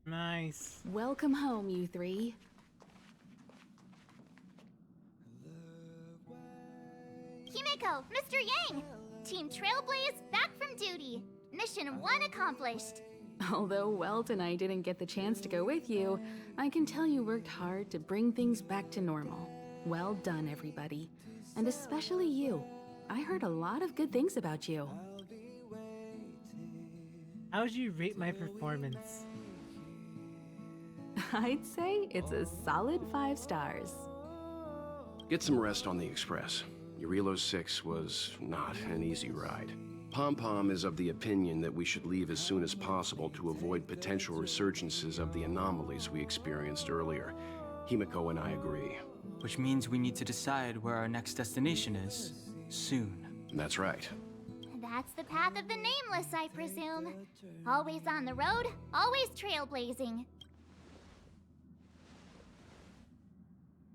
Nice. Welcome home, you three. Himeko, Mr. Yang! Team Trailblaze back from duty. Mission 1 accomplished. Although Welt and I didn't get the chance to go with you, I can tell you worked hard to bring things back to normal. Well done, everybody. And especially you. I heard a lot of good things about you. How would you rate my performance? I'd say it's a solid 5 stars. Get some rest on the Express. Eurilo 6 was not an easy ride. Pom-Pom is of the opinion that we should leave as soon as possible to avoid potential resurgences of the anomalies we experienced earlier. Himeko and I agree. Which means we need to decide where our next destination is, soon. That's right. That's the path of the Nameless, I presume. Always on the road, always trailblazing.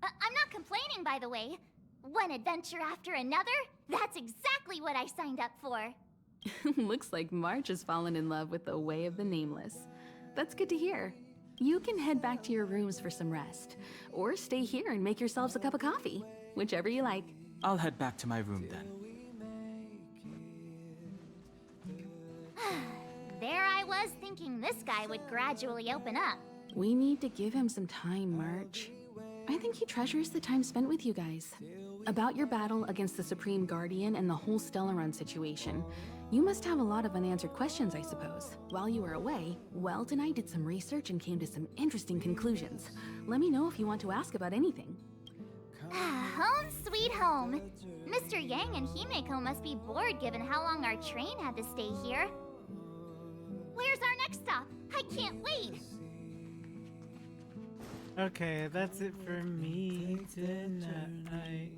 I'm not complaining, by the way. One adventure after another, that's exactly what I signed up for. Looks like March has fallen in love with the way of the Nameless. That's good to hear. You can head back to your rooms for some rest, or stay here and make yourselves a cup of coffee, whichever you like. I'll head back to my room then. There I was thinking this guy would gradually open up. We need to give him some time, March. I think he treasures the time spent with you guys. About your battle against the Supreme Guardian and the whole Stellaron situation, you must have a lot of unanswered questions, I suppose. While you were away, Welt and I did some research and came to some interesting conclusions. Let me know if you want to ask about anything. Home sweet home. Mr. Yang and Himeko must be bored given how long our train had to stay here. Where's our next stop? I can't wait! Okay, that's it for me tonight.